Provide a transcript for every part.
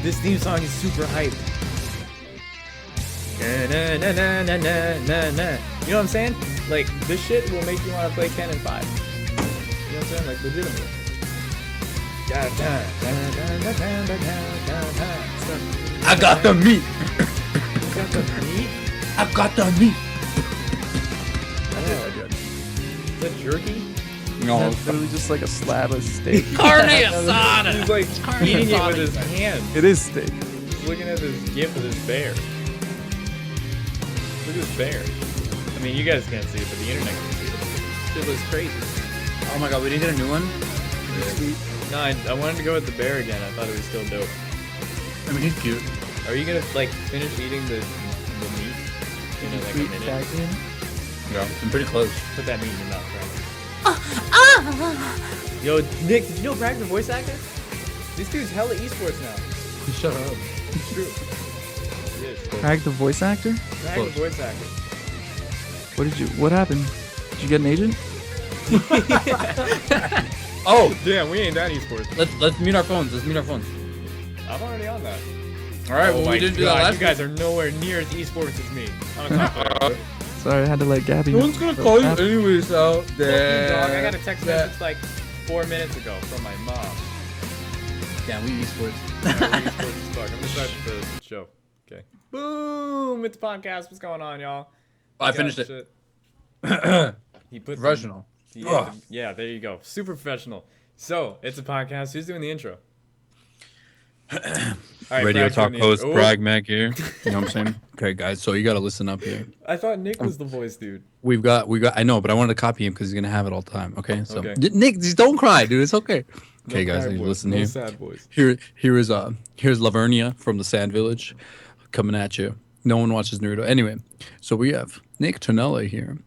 This theme song is super hype. You know what I'm saying? Like, this shit will make you want to play Canon 5. You know what I'm saying? Like, legitimately. I got the meat. You got the meat? I got the meat. Is that jerky? No, That's literally just like a slab of steak. carne asada. He's like eating it with his hand. It is steak. He's looking at this gif of this bear. Look at this bear. I mean, you guys can't see it, but the internet can see it. Shit looks crazy. Oh my god, we didn't get a new one? No, I wanted to go with the bear again. I thought it was still dope. I mean, he's cute. Are you gonna like finish eating the meat in like a minute? Yeah, I'm pretty close. Put that meat in your mouth, right? Yo, Nick, did you know Pragmag the voice actor? This dude's hella esports now. Shut up. It's true. He is. Prag the voice actor? Pragmag the voice actor. What happened? Did you get an agent? Oh, Damn, we ain't that esports. let's mute our phones. Let's mute our phones. I'm already on that. All right, Oh well my we didn't do that God, last you guys are nowhere near as esports as me. I'm a cop. Sorry, I had to let Gabby No know. one's gonna call you anyways out there. Dog, I got a text message like 4 minutes ago from my mom. Yeah, we esports. Yeah, we're esports as fuck. I'm gonna start the show. Okay. Boom! It's a podcast. What's going on, y'all? I finished it. Shit. He put Professional. Yeah, there you go. Super professional. So, it's a podcast. Who's doing the intro? All right, Radio Brag's Talk doing the host intro. Oh, Pragmag here. You know what I'm saying? Okay, guys, so you gotta listen up here. I thought Nick was the voice dude. We got. I know, but I wanted to copy him because he's gonna have it all the time. Okay, so Okay. Nick, just don't cry, dude. It's okay. Okay, No guys, cry you voice, listen no here. sad voice. Here's Lavernia from the Sand Village, coming at you. No one watches Naruto. Anyway, so we have NickTanella here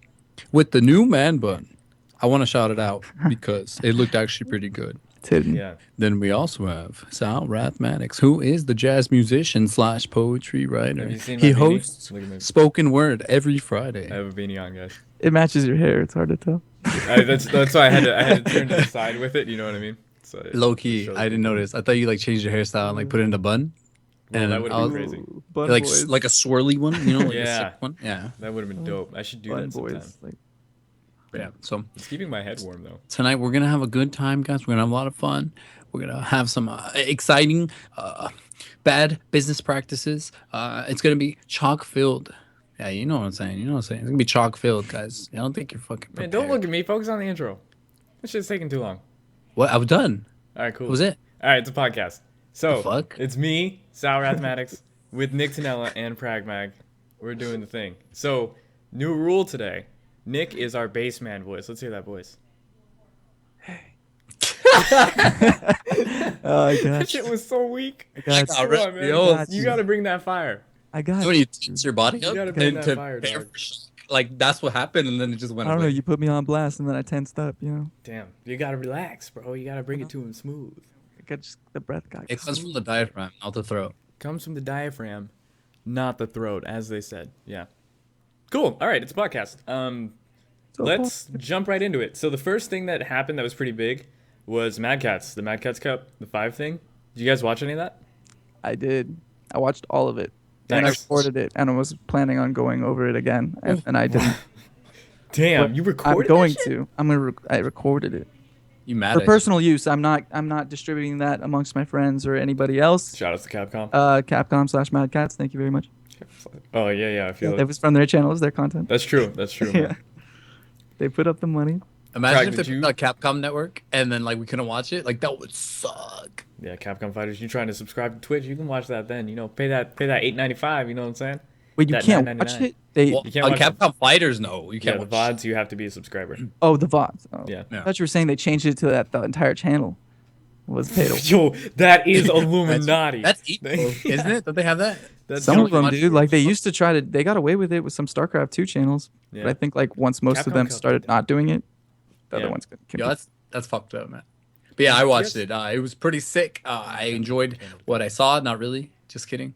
with the new man bun. I want to shout it out because it looked actually pretty good. It's hidden. Yeah. Then we also have Sal Rathmatics, who is the jazz musician / poetry writer. Have you seen He my beanie? hosts Look at me. spoken word every Friday. I have a beanie on, guys. It matches your hair. It's hard to tell. That's why I had to turn to the side with it. You know what I mean? So Low key, I didn't notice. I thought you like changed your hairstyle and like put it in a bun. Well, and that would I have been was- crazy. Bun like boys. like a swirly one, you know, like a Yeah. sick one. Yeah, That would have been dope. I should do Bun that sometime. boys. Like, yeah. So It's keeping my head warm though. tonight we're gonna have a good time, guys. We're gonna have a lot of fun. We're gonna have some exciting, bad business practices. It's gonna be chock filled. Yeah, you know what I'm saying. You know what I'm saying. It's gonna be chock filled, guys. I don't think you're fucking Man, prepared. don't look at me. Focus on the intro. This shit's taking too long. What? I was done. All right, cool. What was it? All right, it's a podcast. So The fuck? it's me, Sal Rathmatics, with NickTanella and Pragmag. We're doing the thing. So new rule today. Nick is our bass man voice. Let's hear that voice. oh, I That got shit you. was so weak. I got All you. right, Come on, man. yo. Got You you. gotta bring that fire. I got When you. you tense your body up gotta bring that to fire, prepare dog. for shit. Like that's what happened, and then it just went I don't know. away. You put me on blast and then I tensed up. You know, Damn, you gotta relax, bro. You gotta bring it to him smooth. I got just the breath got. It comes from the diaphragm, not the throat. Comes from the diaphragm, not the throat, as they said. Yeah. Cool. All right, it's a podcast. Let's jump right into it. So the first thing that happened that was pretty big was Mad Catz, the Mad Catz Cup, the 5 thing. Did you guys watch any of that? I did. I watched all of it. And I Nice. recorded it, and I was planning on going over it again, and I didn't. Damn, But you recorded I'm going that shit? to. I recorded it You mad for at personal use. I'm not distributing that amongst my friends or anybody else. Shout out to Capcom. Capcom / Mad Catz. Thank you very much. Oh, yeah, I feel It it. was from their channel. It was their content. That's true. That's true. Yeah. Man. They put up the money. Imagine Prag, if did they you- put a Capcom network and then like we couldn't watch it. Like that would suck. Yeah, Capcom Fighters. You trying to subscribe to Twitch? You can watch that then. You know, pay that $8.95. You know what I'm saying? Wait, you That can't $9.99. watch it? They Well, You can't on watch Capcom Fighters, no, you Yeah, can't the watch. VODs. You have to be a subscriber. Oh, the VODs. Oh. Yeah. I thought you were saying they changed it to that the entire channel was paid. Yo, that is Illuminati. That's equal, isn't it? Don't they have that? That's Some of them watch do. Like they used to try to. They got away with it with some StarCraft 2 channels. Yeah. But I think like once most Capcom of them Cup started did that. not doing it, the Yeah. other ones could. Yeah, that's fucked up, man. But yeah, I watched it. It was pretty sick. I enjoyed what I saw. Not really. Just kidding.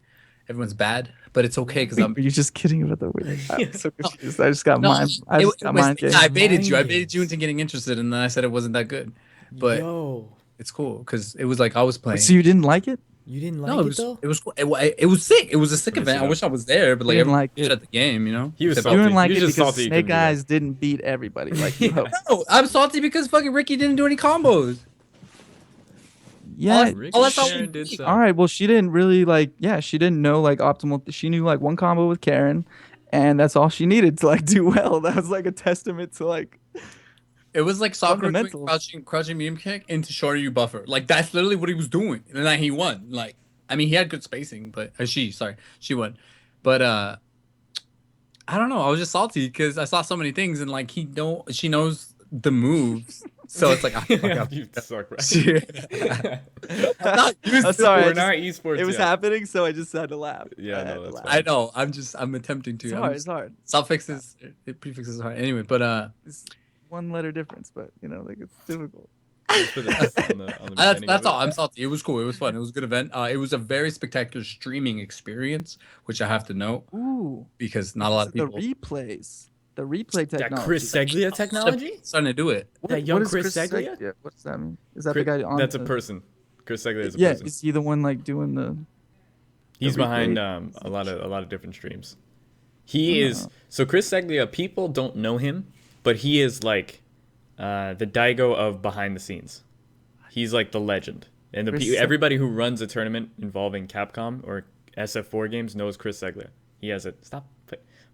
Everyone's bad, but it's okay because I'm. Were you just kidding about the weird? I'm so confused. I just got No, mine. I just got mind games. I baited you. I Mind baited you into getting interested, and then I said it wasn't that good. But Yo, It's cool because it was like I was playing. So you didn't like it? You didn't like No, it, it was though? it was cool. It was sick. It was a sick Let me event. see I that. wish I was there, but like Didn't everyone like was it. at the game, you know. He was Except salty. You didn't like He it was just because salty he couldn't Snake be there. Eyes didn't beat everybody like you Yeah. hoped. No, I'm salty because fucking Ricky didn't do any combos. Yeah. Ricky All that's all Sharon we did need. suck. All right. Well, she didn't really like. Yeah, she didn't know like optimal. She knew like one combo with Karen, and that's all she needed to like do well. That was like a testament to like It was like Sakura doing fundamentals. crouching medium kick into shorter you buffer. Like that's literally what he was doing, and then he won. Like I mean, he had good spacing, but she won. But I don't know. I was just salty because I saw so many things, and like she knows the moves, so it's like You suck, right? I'm not used I'm to sorry. it. We're not esports It was yet. happening, so I just had to laugh. Yeah, I had no, to that's laugh. fine. I know. I'm attempting to. It's I'm hard. just- It's hard. Suffixes, prefixes are hard. Anyway, but It's one letter difference, but you know, like it's difficult. Just put this on the beginning that's of all. it. I'm salty. It was cool. It was fun. It was a good event. It was a very spectacular streaming experience, which I have to note Ooh, because not a lot of the people replays, the replay That technology. Chris Seglia technology? starting to do it. that young is Chris Seglia? Yeah, what does that mean? Is that the guy on? That's a the- person. Chris Seglia is a Yeah, person. is he the one like doing the? He's replay? behind a lot of different streams. He is so Chris Seglia. People don't know him, but he is like the Daigo of behind the scenes. He's like the legend, and everybody who runs a tournament involving Capcom or SF4 games knows Chris Seglia. He has a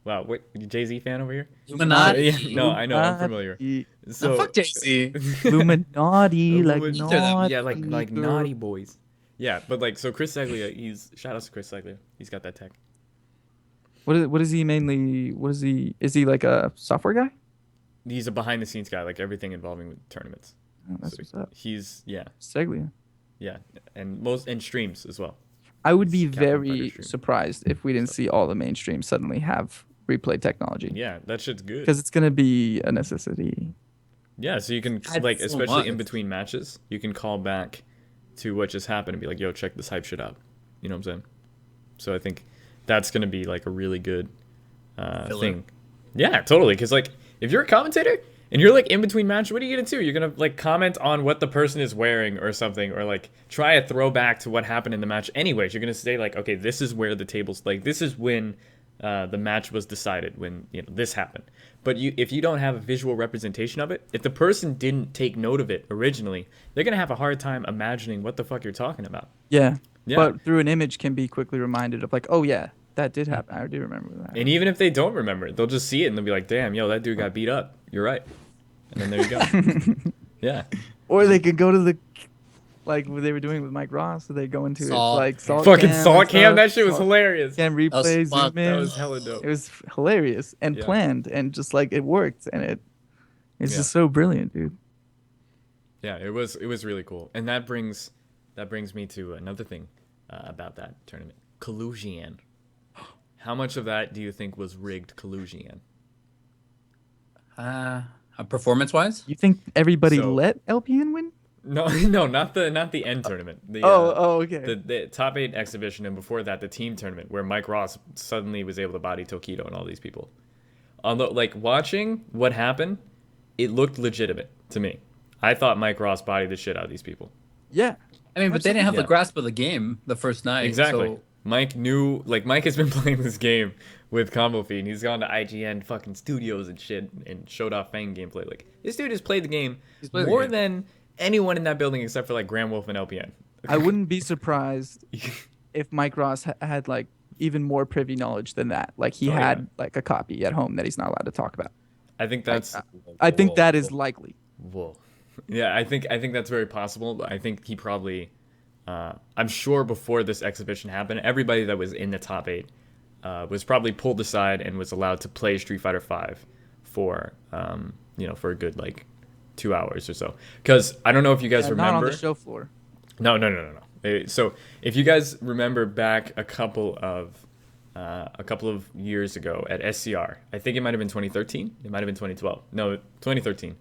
Wow, what Jay-Z fan over here? Illuminati. Yeah, no, I know, I'm familiar. So Fuck JC. Illuminati, like naughty. yeah, like naughty boys. Yeah, but like so Chris Seglia, shout out to Chris Seglia. He's got that tech. What is he mainly? What is he? Is he like a software guy? He's a behind the scenes guy, like everything involving with tournaments. Oh, that's So what's up. he's Seglia. and streams as well. I would be Capcom Fighter very stream. surprised if we didn't see all the mainstream suddenly have replay technology. Yeah, that shit's good. Because it's gonna be a necessity. Yeah, so you can I'd like so especially in much. between matches, you can call back to what just happened and be like, "Yo, check this hype shit out." You know what I'm saying? So I think that's gonna be like a really good Filler. thing. Yeah, totally. Because like if you're a commentator and you're like in between matches, what are you gonna do? You're gonna like comment on what the person is wearing or something, or like try a throwback to what happened in the match. Anyways, you're gonna say like, okay, this is where the tables like this is when the match was decided when this happened. But if you don't have a visual representation of it, if the person didn't take note of it originally, they're gonna have a hard time imagining what the fuck you're talking about. Yeah. Yeah. But through an image can be quickly reminded of like, oh yeah, that did happen. I do remember that. And even if they don't remember it, they'll just see it and they'll be like, damn, yo, that dude got beat up. You're right. And then there you go. Yeah. Or they could go to the like what they were doing with Mike Ross, so they go into Salt. it like salt Fucking cam salt and cam, stuff. that shit was Salt hilarious. Cam replay, was fun. zoom in. That was hella dope. It was hilarious and Yeah. planned and just like it worked and it's Yeah. just so brilliant, dude. Yeah, it was really cool. And that brings me to another thing about that tournament. Collusion. How much of that do you think was rigged collusion? Performance wise, You think everybody So- let LPN win? No, not the end tournament. The, Okay. the top 8 exhibition, and before that the team tournament where Mike Ross suddenly was able to body Tokido and all these people. Although like watching what happened, it looked legitimate to me. I thought Mike Ross bodied the shit out of these people. Yeah. I mean, but they didn't have Yeah. the grasp of the game the first night. Exactly. So Mike has been playing this game with Combo Feed, and he's gone to IGN fucking studios and shit and showed off Fang gameplay. Like, this dude has played the game played the more game. than anyone in that building except for like Graham Wolf and LPN. I wouldn't be surprised if Mike Ross had like even more privy knowledge than that. Like he Oh, yeah. had like a copy at home that he's not allowed to talk about. I think that's I think that is likely. whoa. Yeah, I think that's very possible. I think he probably I'm sure before this exhibition happened, everybody that was in the top 8 was probably pulled aside and was allowed to play Street Fighter V for for a good like 2 hours or so. Because I don't know if you guys remember. Not on the show floor. No. So if you guys remember back a couple of years ago at SCR, I think it might have been 2013. It might have been 2012. No, 2013.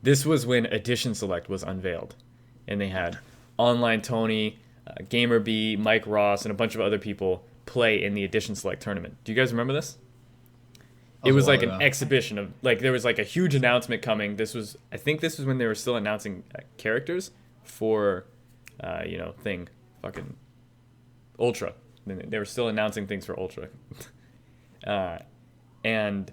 This was when Edition Select was unveiled, and they had Online Tony, Gamer B, Mike Ross, and a bunch of other people play in the Edition Select tournament. Do you guys remember this? It was like an exhibition of like there was like a huge announcement coming. I think this was when they were still announcing characters for, fucking Ultra. They were still announcing things for Ultra. And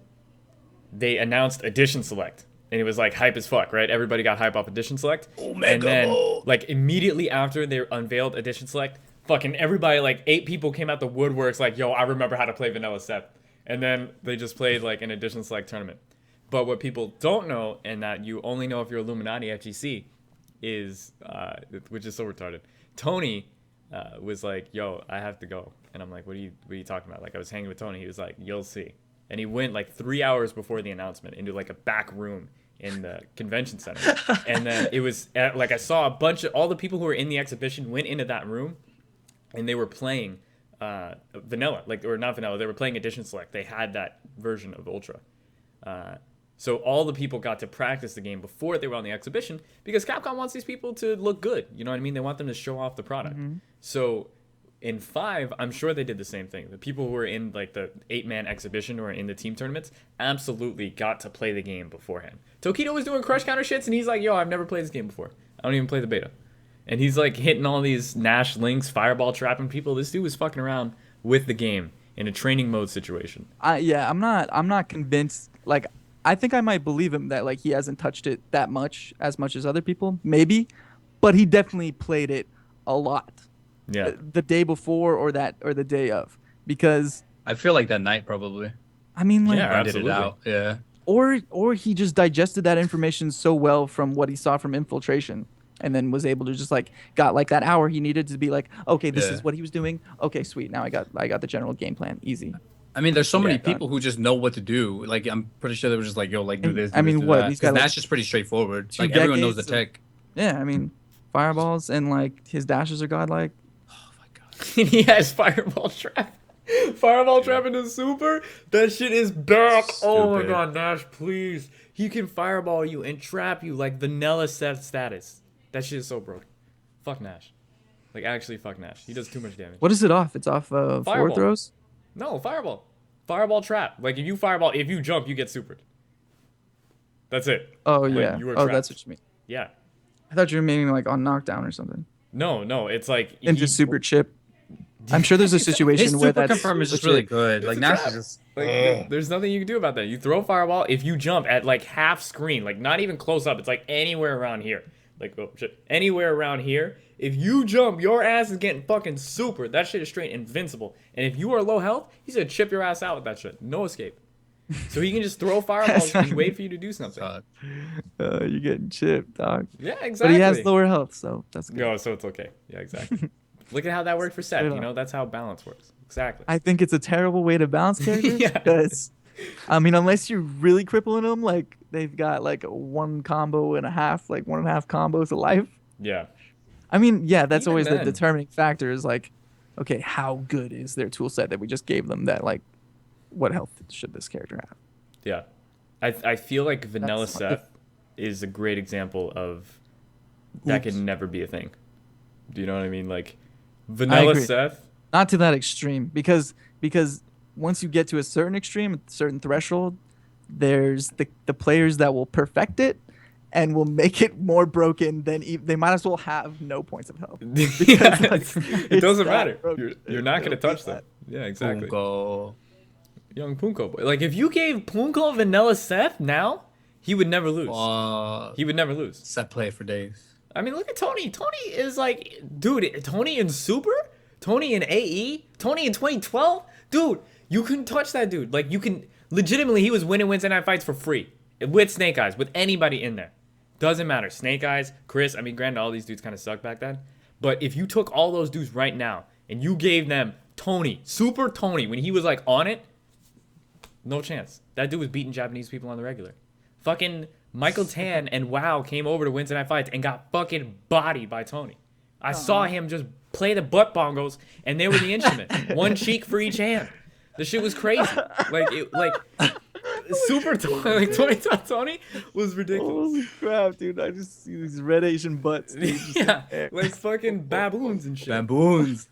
they announced Edition Select. And it was like hype as fuck, right? Everybody got hype off Edition Select. And then, like, immediately after they unveiled Edition Select, fucking everybody, like, 8 people came out the woodworks like, yo, I remember how to play Vanilla Seth. And then they just played, like, an Edition Select tournament. But what people don't know, and that you only know if you're Illuminati FGC, is, which is so retarded, Tony was like, yo, I have to go. And I'm like, what are you talking about? Like, I was hanging with Tony. He was like, you'll see. And he went, like, 3 hours before the announcement into, like, a back room in the convention center. And then it was, like, I saw a bunch of, all the people who were in the exhibition went into that room, and they were playing Vanilla. Like, or not Vanilla, they were playing Edition Select. They had that version of Ultra. So all the people got to practice the game before they were on the exhibition, because Capcom wants these people to look good. You know what I mean? They want them to show off the product. Mm-hmm. So in 5, I'm sure they did the same thing. The people who were in, like, the 8-man exhibition or in the team tournaments absolutely got to play the game beforehand. Tokido was doing crush counter shits, and he's like, yo, I've never played this game before. I don't even play the beta. And he's, like, hitting all these Nash links, fireball trapping people. This dude was fucking around with the game in a training mode situation. I'm not convinced. Like, I think I might believe him that, like, he hasn't touched it that much as other people, maybe, but he definitely played it a lot. Yeah. The day before or the day of, because I feel like that night probably. I mean, like, yeah, grinded it absolutely. out. Yeah. Or he just digested that information so well from what he saw from Infiltration, and then was able to just, like, got, like, that hour he needed to be like, okay, this is what he was doing. Okay, sweet. Now I got the general game plan. Easy. I mean, there's so many people who just know what to do. Like, I'm pretty sure they were just like, yo, like, do this. I mean, do what? that. He's got, Because like, that's just pretty straightforward. Like, everyone knows the tech. Yeah, I mean, fireballs and, like, his dashes are godlike. Oh my god. He has fireball trap. Fireball trap into super. That shit is back. Oh my god, Nash, please. He can fireball you and trap you like Vanilla Seth status. That shit is so broken. Fuck Nash. Like, actually, fuck Nash. He does too much damage. What is it off? It's off forward throws? No, fireball. Fireball trap. Like, if you jump, you get supered. That's it. Oh, like, yeah. Oh, that's what you mean. Yeah. I thought you were meaning, like, on knockdown or something. No, it's like... Into super chip. I'm sure there's a situation where that's... His super confirm is just really good. Like, Nash is just... Like, there's nothing you can do about that. You throw fireball. If you jump at, like, half screen, like, not even close up, it's, like, anywhere around here. Like, oh, shit. Anywhere around here. If you jump, your ass is getting fucking super. That shit is straight invincible. And if you are low health, he's gonna chip your ass out with that shit. No escape. So he can just throw fireballs and wait for you to do something. You're getting chipped, dog. Yeah, exactly. But he has lower health, so that's good. No, so it's okay. Yeah, exactly. Look at how that worked for Seth. You know, that's how balance works. Exactly. I think it's a terrible way to balance characters. Yeah. Because, I mean, unless you're really crippling them, like, they've got, like, 1.5 combos, like 1.5 combos of life. Yeah. I mean, yeah, that's Even always then. the determining factor is, like, okay, how good is their tool set that we just gave them that, like, what health should this character have? Yeah. I feel like Vanilla That's- Seth is a great example of that could never be a thing. Do you know what I mean? Like, Vanilla agree. Seth. Not to that extreme, because once you get to a certain extreme, a certain threshold, there's the players that will perfect it and will make it more broken than they might as well have no points of health. Yeah, like, it doesn't that matter. broken. You're not going to It'll be touch them. that. Yeah, exactly. Punko. Young Punko boy. Like, if you gave Punko Vanilla Seth now, he would never lose. He would never lose. Set play for days. I mean, look at Tony. Tony is like, dude, Tony in Super? Tony in AE? Tony in 2012? Dude, you couldn't touch that dude. Like, you can, legitimately, he was winning Wednesday Night Fights for free. With Snake Eyes, with anybody in there. Doesn't matter. Snake Eyes, Chris, I mean, granted, all these dudes kind of sucked back then. But if you took all those dudes right now, and you gave them Tony, Super Tony, when he was, like, on it, no chance. That dude was beating Japanese people on the regular. Fucking Michael Tan and WoW came over to Wednesday Night Fights and got fucking bodied by Tony. I saw him just play the butt bongos, and they were the instrument. One cheek for each hand. The shit was crazy. Super Tony, like Tony was ridiculous. Holy crap, dude! I just see these red Asian butts. Dude, Yeah, like fucking baboons and shit. Baboons.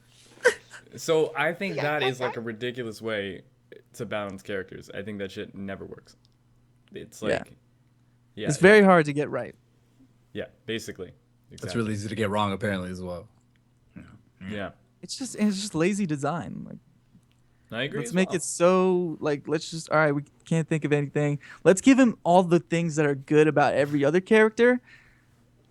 So I think that is like a ridiculous way to balance characters. I think that shit never works. It's like, yeah, it's very hard to get right. yeah, basically. That's really easy to get wrong, apparently, as well. Yeah, It's just lazy design. Like, I agree. let's make it so like let's just all right. We can't think of anything. Let's give him all the things that are good about every other character.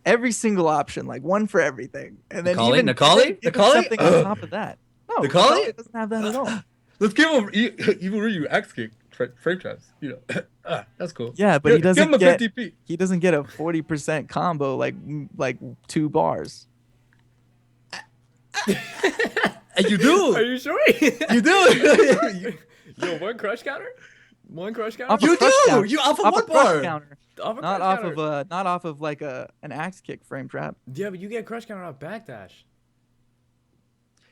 Every single option, like one for everything, and then Macaulay? even Macaulay? give him Macaulay? something on top of that. No, Macaulay? Macaulay doesn't have that at all. Let's give him Evil Ryu X Kick frame traps. That's cool. Yeah, but he doesn't give him a get 50p. he doesn't get a 40% combo like 2 bars. And you do. Are you sure? You do. Yo, one crush counter. One crush Off counter. a You crush do. counter. You off of Off one a crush bar. counter. Off a Not crush off counter. of not off of like an axe kick frame trap. Yeah, but you get crush counter off backdash.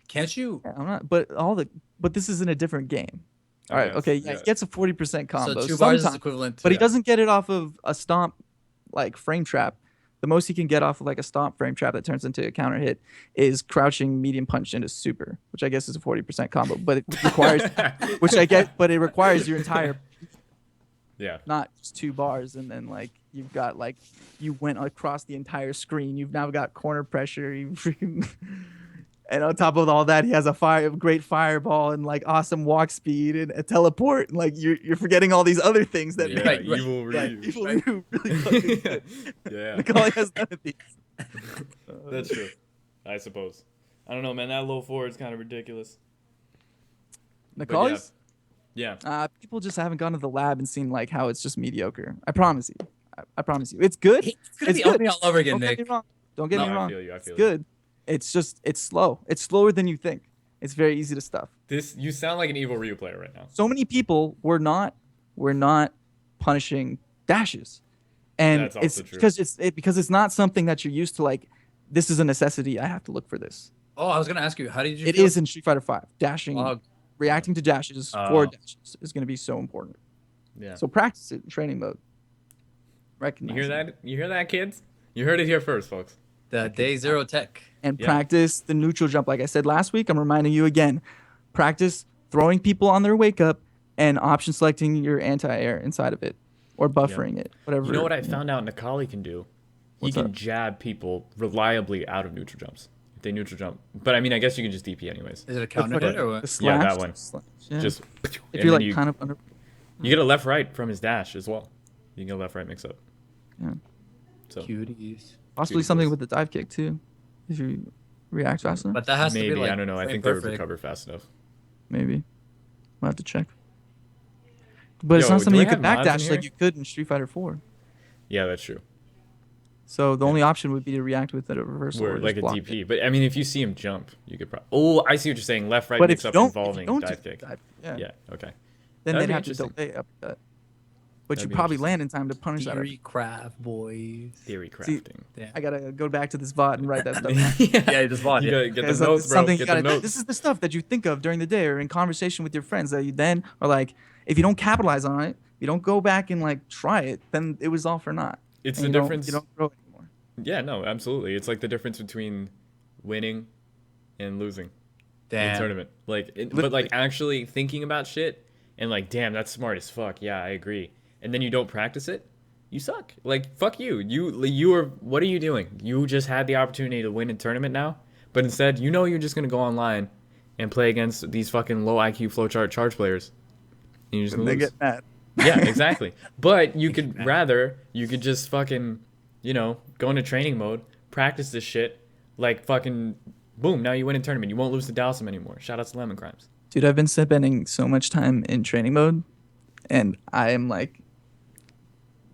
Can't you? Yeah, I'm not. But this is in a different game. All right. Okay, Okay. Yeah, yeah. he gets a 40% combo. So 2 bars is sometimes, equivalent to. but he doesn't get it off of a stomp like frame trap. The most he can get off of like a stomp frame trap that turns into a counter hit is crouching medium punch into super, which I guess is a 40% combo. But it requires, but it requires your entire, Yeah. not just 2 bars, and then like you've got like you went across the entire screen. You've now got corner pressure. You freaking. And on top of all that, he has a great fireball and like awesome walk speed and a teleport. And, like you're forgetting all these other things that Yeah, make evil Ryu. Evil Ryu really fucking good. Yeah. Macaulay has none of these. That's true. I suppose. I don't know, man. That low forward is kind of ridiculous. Macaulay's? Yeah. People just haven't gone to the lab and seen like how it's just mediocre. I promise you. I promise you. It's good. It's gonna be good. opening all over again, Don't get Nick. me wrong. Don't get No, me I wrong. feel you, I It's feel you. good. It's just it's slow. It's slower than you think. It's very easy to stuff. You sound like an evil Ryu player right now. So many people were not punishing dashes, and That's it's also true. because it's not something that you're used to. Like, this is a necessity. I have to look for this. Oh, I was gonna ask you, how did you? It feel? is in Street Fighter 5. Dashing, reacting to dashes for dashes is going to be so important. Yeah. So practice it in training mode. You Recognize hear it. that? You hear that, kids? You heard it here first, folks. The Day Zero Tech. And Yeah. practice the neutral jump. Like I said last week, I'm reminding you again. Practice throwing people on their wake up and option selecting your anti-air inside of it or buffering it, whatever. You know what I found out Nikali can do? He What's can up? jab people reliably out of neutral jumps. If they neutral jump. But I mean, I guess you can just DP anyways. Is it a counter hit or what? The Yeah, that slash, one. yeah. Just if and you're then like kind of under. you get a left right from his dash as well. You can get a left right mix up. Yeah. So Cuties. Possibly something with the dive kick too, if you react fast enough. But that has to maybe be like I don't know. I frame think they would perfect. recover fast enough. Maybe. We'll have to check. But it's Yo, not do something we you could have mods in backdash like here? you could in Street Fighter 4. Yeah, that's true. So the only option would be to react with a reversal. Or or like just a block DP. it. But I mean, if you see him jump, you could probably. Oh, I see what you're saying. Left right But mix if you up don't, involving do dive the kick. dive, Yeah. Okay. then That'd they'd be have to interesting. delay up that. But That'd you be probably interesting. land in time to punish that. Theory craft, boys. Theory See, crafting. Damn. I gotta go back to this VOD and write that stuff. down. Yeah, you just want You it. gotta get the Because notes, it's bro. something you Get gotta the do. notes. This is the stuff that you think of during the day or in conversation with your friends that you then are like, if you don't capitalize on it, you don't go back and like try it, then it was all for naught. It's And the you don't- difference. You don't grow anymore. Yeah, no, absolutely. It's like the difference between winning and losing in Damn. a tournament. Like, but like actually thinking about shit and like, damn, that's smart as fuck. Yeah, I agree. And then you don't practice it, you suck. Like, fuck you. You are. What are you doing? You just had the opportunity to win a tournament now, but instead, you know, you're just gonna go online and play against these fucking low IQ flowchart charge players. And you're just And gonna they lose. get mad. Yeah, exactly. But you could just fucking, you know, go into training mode, practice this shit, like fucking, boom, now you win a tournament. You won't lose to Dalsum anymore. Shout out to Lemon Crimes. Dude, I've been spending so much time in training mode, and I am like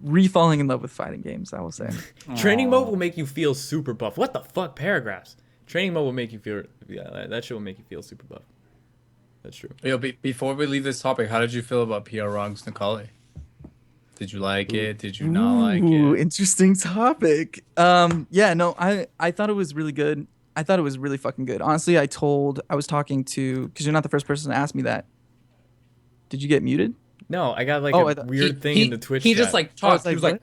re-falling in love with fighting games, I will say. Training mode will make you feel super buff. What the fuck, paragraphs? Training mode will make you feel, yeah, that shit will make you feel super buff. That's true. Yo, before we leave this topic, how did you feel about PR Wrongs Nikali? Did you like it? Did you not like Ooh, it? interesting topic. Yeah, no, I thought it was really good. I thought it was really fucking good. Honestly, I was talking to, because you're not the first person to ask me that. Did you get muted? No, I got like Oh, a I thought- weird thing in the Twitch He chat. just like talked. I He was was like, like,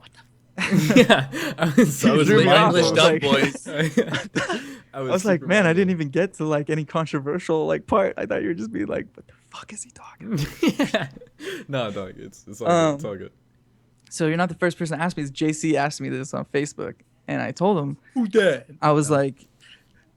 what? yeah, I was I was Drew like, me off. English I was done, like- boys. I was like, man, I didn't even get to like any controversial like part. I thought you were just being like, what the fuck is he talking about? No, dog, it's all good. It's Um, all good. So you're not the first person to ask me this. JC asked me this on Facebook, and I told him, Who that? I was No. like,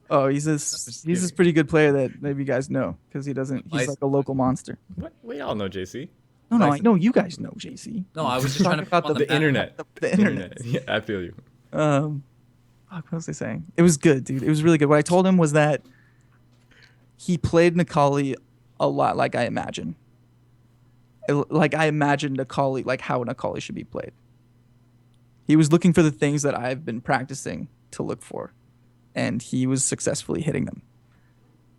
oh, he's Just this kidding. pretty good player that maybe you guys know because he's like a local monster. What? We all know JC. No, I Nice. know you guys know JC. No, I was just trying to Talking about put him on The map. internet. the internet. Yeah, I feel you. Fuck, what was I saying? It was good, dude. It was really good. What I told him was that he played Nikali a lot like I imagine. Like I imagined Nikali, like how Nikali should be played. He was looking for the things that I've been practicing to look for, and he was successfully hitting them.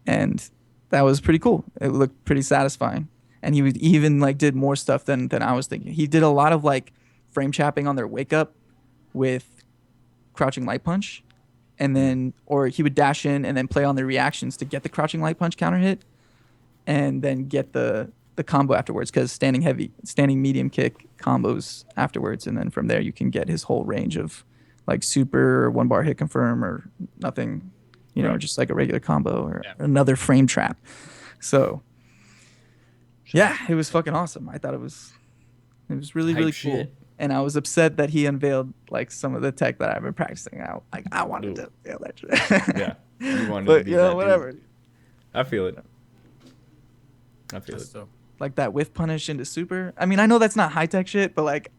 And that was pretty cool. It looked pretty satisfying. And he would even like did more stuff than I was thinking. He did a lot of like frame chapping on their wake up with crouching light punch, and then or he would dash in and then play on the reactions to get the crouching light punch counter hit, and then get the combo afterwards because standing medium kick combos afterwards, and then from there you can get his whole range of like super 1 bar hit confirm or nothing, you know, Right. just like a regular combo or Yeah. another frame trap. So yeah, it was fucking awesome. I thought it was really Hype really cool. shit. And I was upset that he unveiled like some of the tech that I've been practicing out. Like I wanted Ooh. to unveil that shit. Yeah. You wanted to But be you that know, dude. whatever. I feel it. I feel it. So, Like that whiff punish into super. I mean, I know that's not high tech shit, but like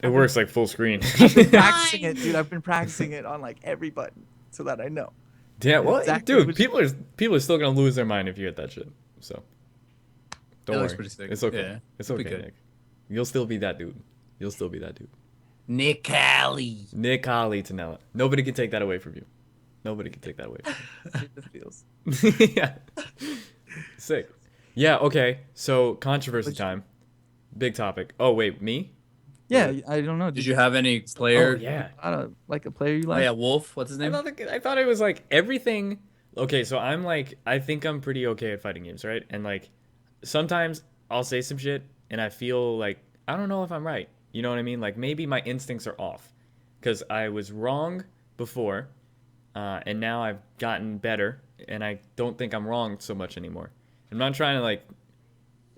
It works like full screen. practicing it, dude. I've been practicing it on like every button so that I know. Yeah, well, Exactly dude, what- people are still gonna lose their mind if you hit that shit. So don't It worry. looks pretty sick. It's okay. Yeah, It's it'll be okay, good. Nick. You'll still be that dude. You'll still be that dude. Nick Alley. Nick NickTanella. Nobody can take that away from you. Nobody can take that away from It just feels. you. Yeah. Sick. Yeah. Okay. So controversy time. Big topic. Oh wait, me? Yeah, I don't know. Did you have any player? Oh yeah. I don't like a player you Oh like? yeah, Wolf. What's his name? I thought it was like everything. Okay, so I'm like, I think I'm pretty okay at fighting games, right? And like, sometimes I'll say some shit and I feel like, I don't know if I'm right. You know what I mean? Like, maybe my instincts are off. Because I was wrong before, and now I've gotten better, and I don't think I'm wrong so much anymore. I'm not trying to like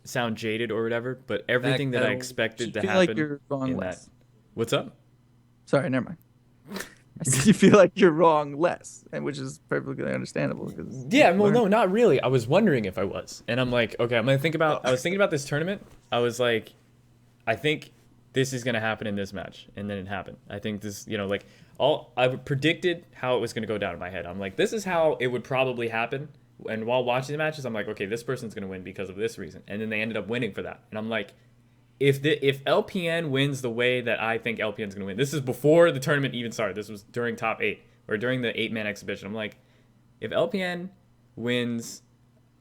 sound jaded or whatever, but everything that I Backpedal. expected to feel happen like you're wrong in less. that. What's up? Sorry, never mind. I said you feel like you're wrong less, and which is perfectly understandable. Because Yeah, well, no, not really. I was wondering if I was, and I'm like, okay, I'm gonna think about. I was thinking about this tournament. I was like, I think this is gonna happen in this match, and then it happened. I think this, you know, like I predicted how it was gonna go down in my head. I'm like, this is how it would probably happen. And while watching the matches, I'm like, okay, this person's gonna win because of this reason, and then they ended up winning for that. And I'm like, if LPN wins the way that I think LPN's gonna win, this is before the tournament even started. This was during top 8 or during the 8-man exhibition. I'm like, if LPN wins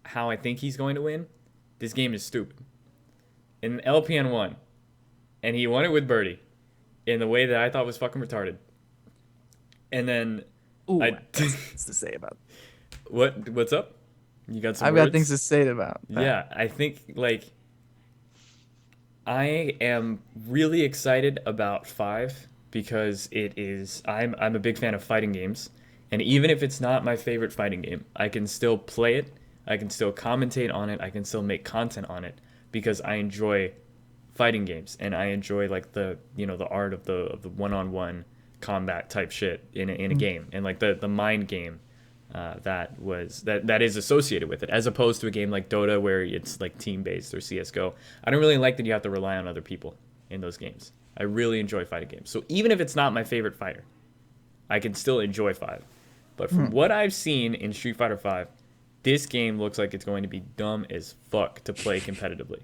how I think he's going to win, this game is stupid. And LPN won, and he won it with birdie, in the way that I thought was fucking retarded. And then Ooh, I I got things to say about. what's up? You got some I've words? got things to say about. that. Yeah, I think like I am really excited about 5 because it is I'm a big fan of fighting games, and even if it's not my favorite fighting game, I can still play it, I can still commentate on it, I can still make content on it because I enjoy fighting games and I enjoy like the, you know, the art of the one-on-one combat type shit in a game, and like the mind game that is associated with it, as opposed to a game like Dota where it's like team based, or CS:GO. I don't really like that you have to rely on other people in those games. I really enjoy fighting games. So even if it's not my favorite fighter, I can still enjoy 5. But from what I've seen in Street Fighter 5, this game looks like it's going to be dumb as fuck to play competitively.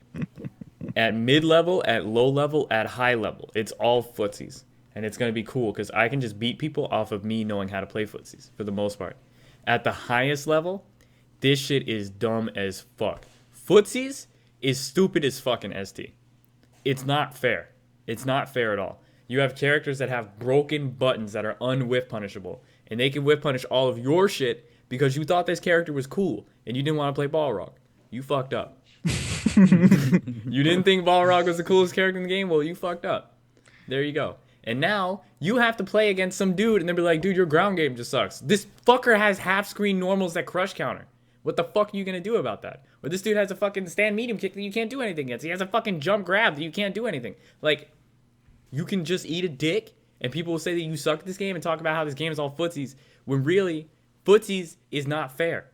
At mid-level, at low level, at high level, it's all footsies. And it's going to be cool because I can just beat people off of me knowing how to play footsies for the most part. At the highest level, this shit is dumb as fuck. Footsies is stupid as fucking ST. It's not fair. It's not fair at all. You have characters that have broken buttons that are un-whiff punishable, and they can whiff punish all of your shit because you thought this character was cool and you didn't want to play Balrog. You fucked up. You didn't think Balrog was the coolest character in the game? Well, you fucked up. There you go. And now you have to play against some dude and they'll be like, dude, your ground game just sucks. This fucker has half screen normals that crush counter. What the fuck are you going to do about that? Or this dude has a fucking stand medium kick that you can't do anything against. He has a fucking jump grab that you can't do anything. Like, you can just eat a dick And people will say that you suck at this game and talk about how this game is all footsies, when really, footsies is not fair.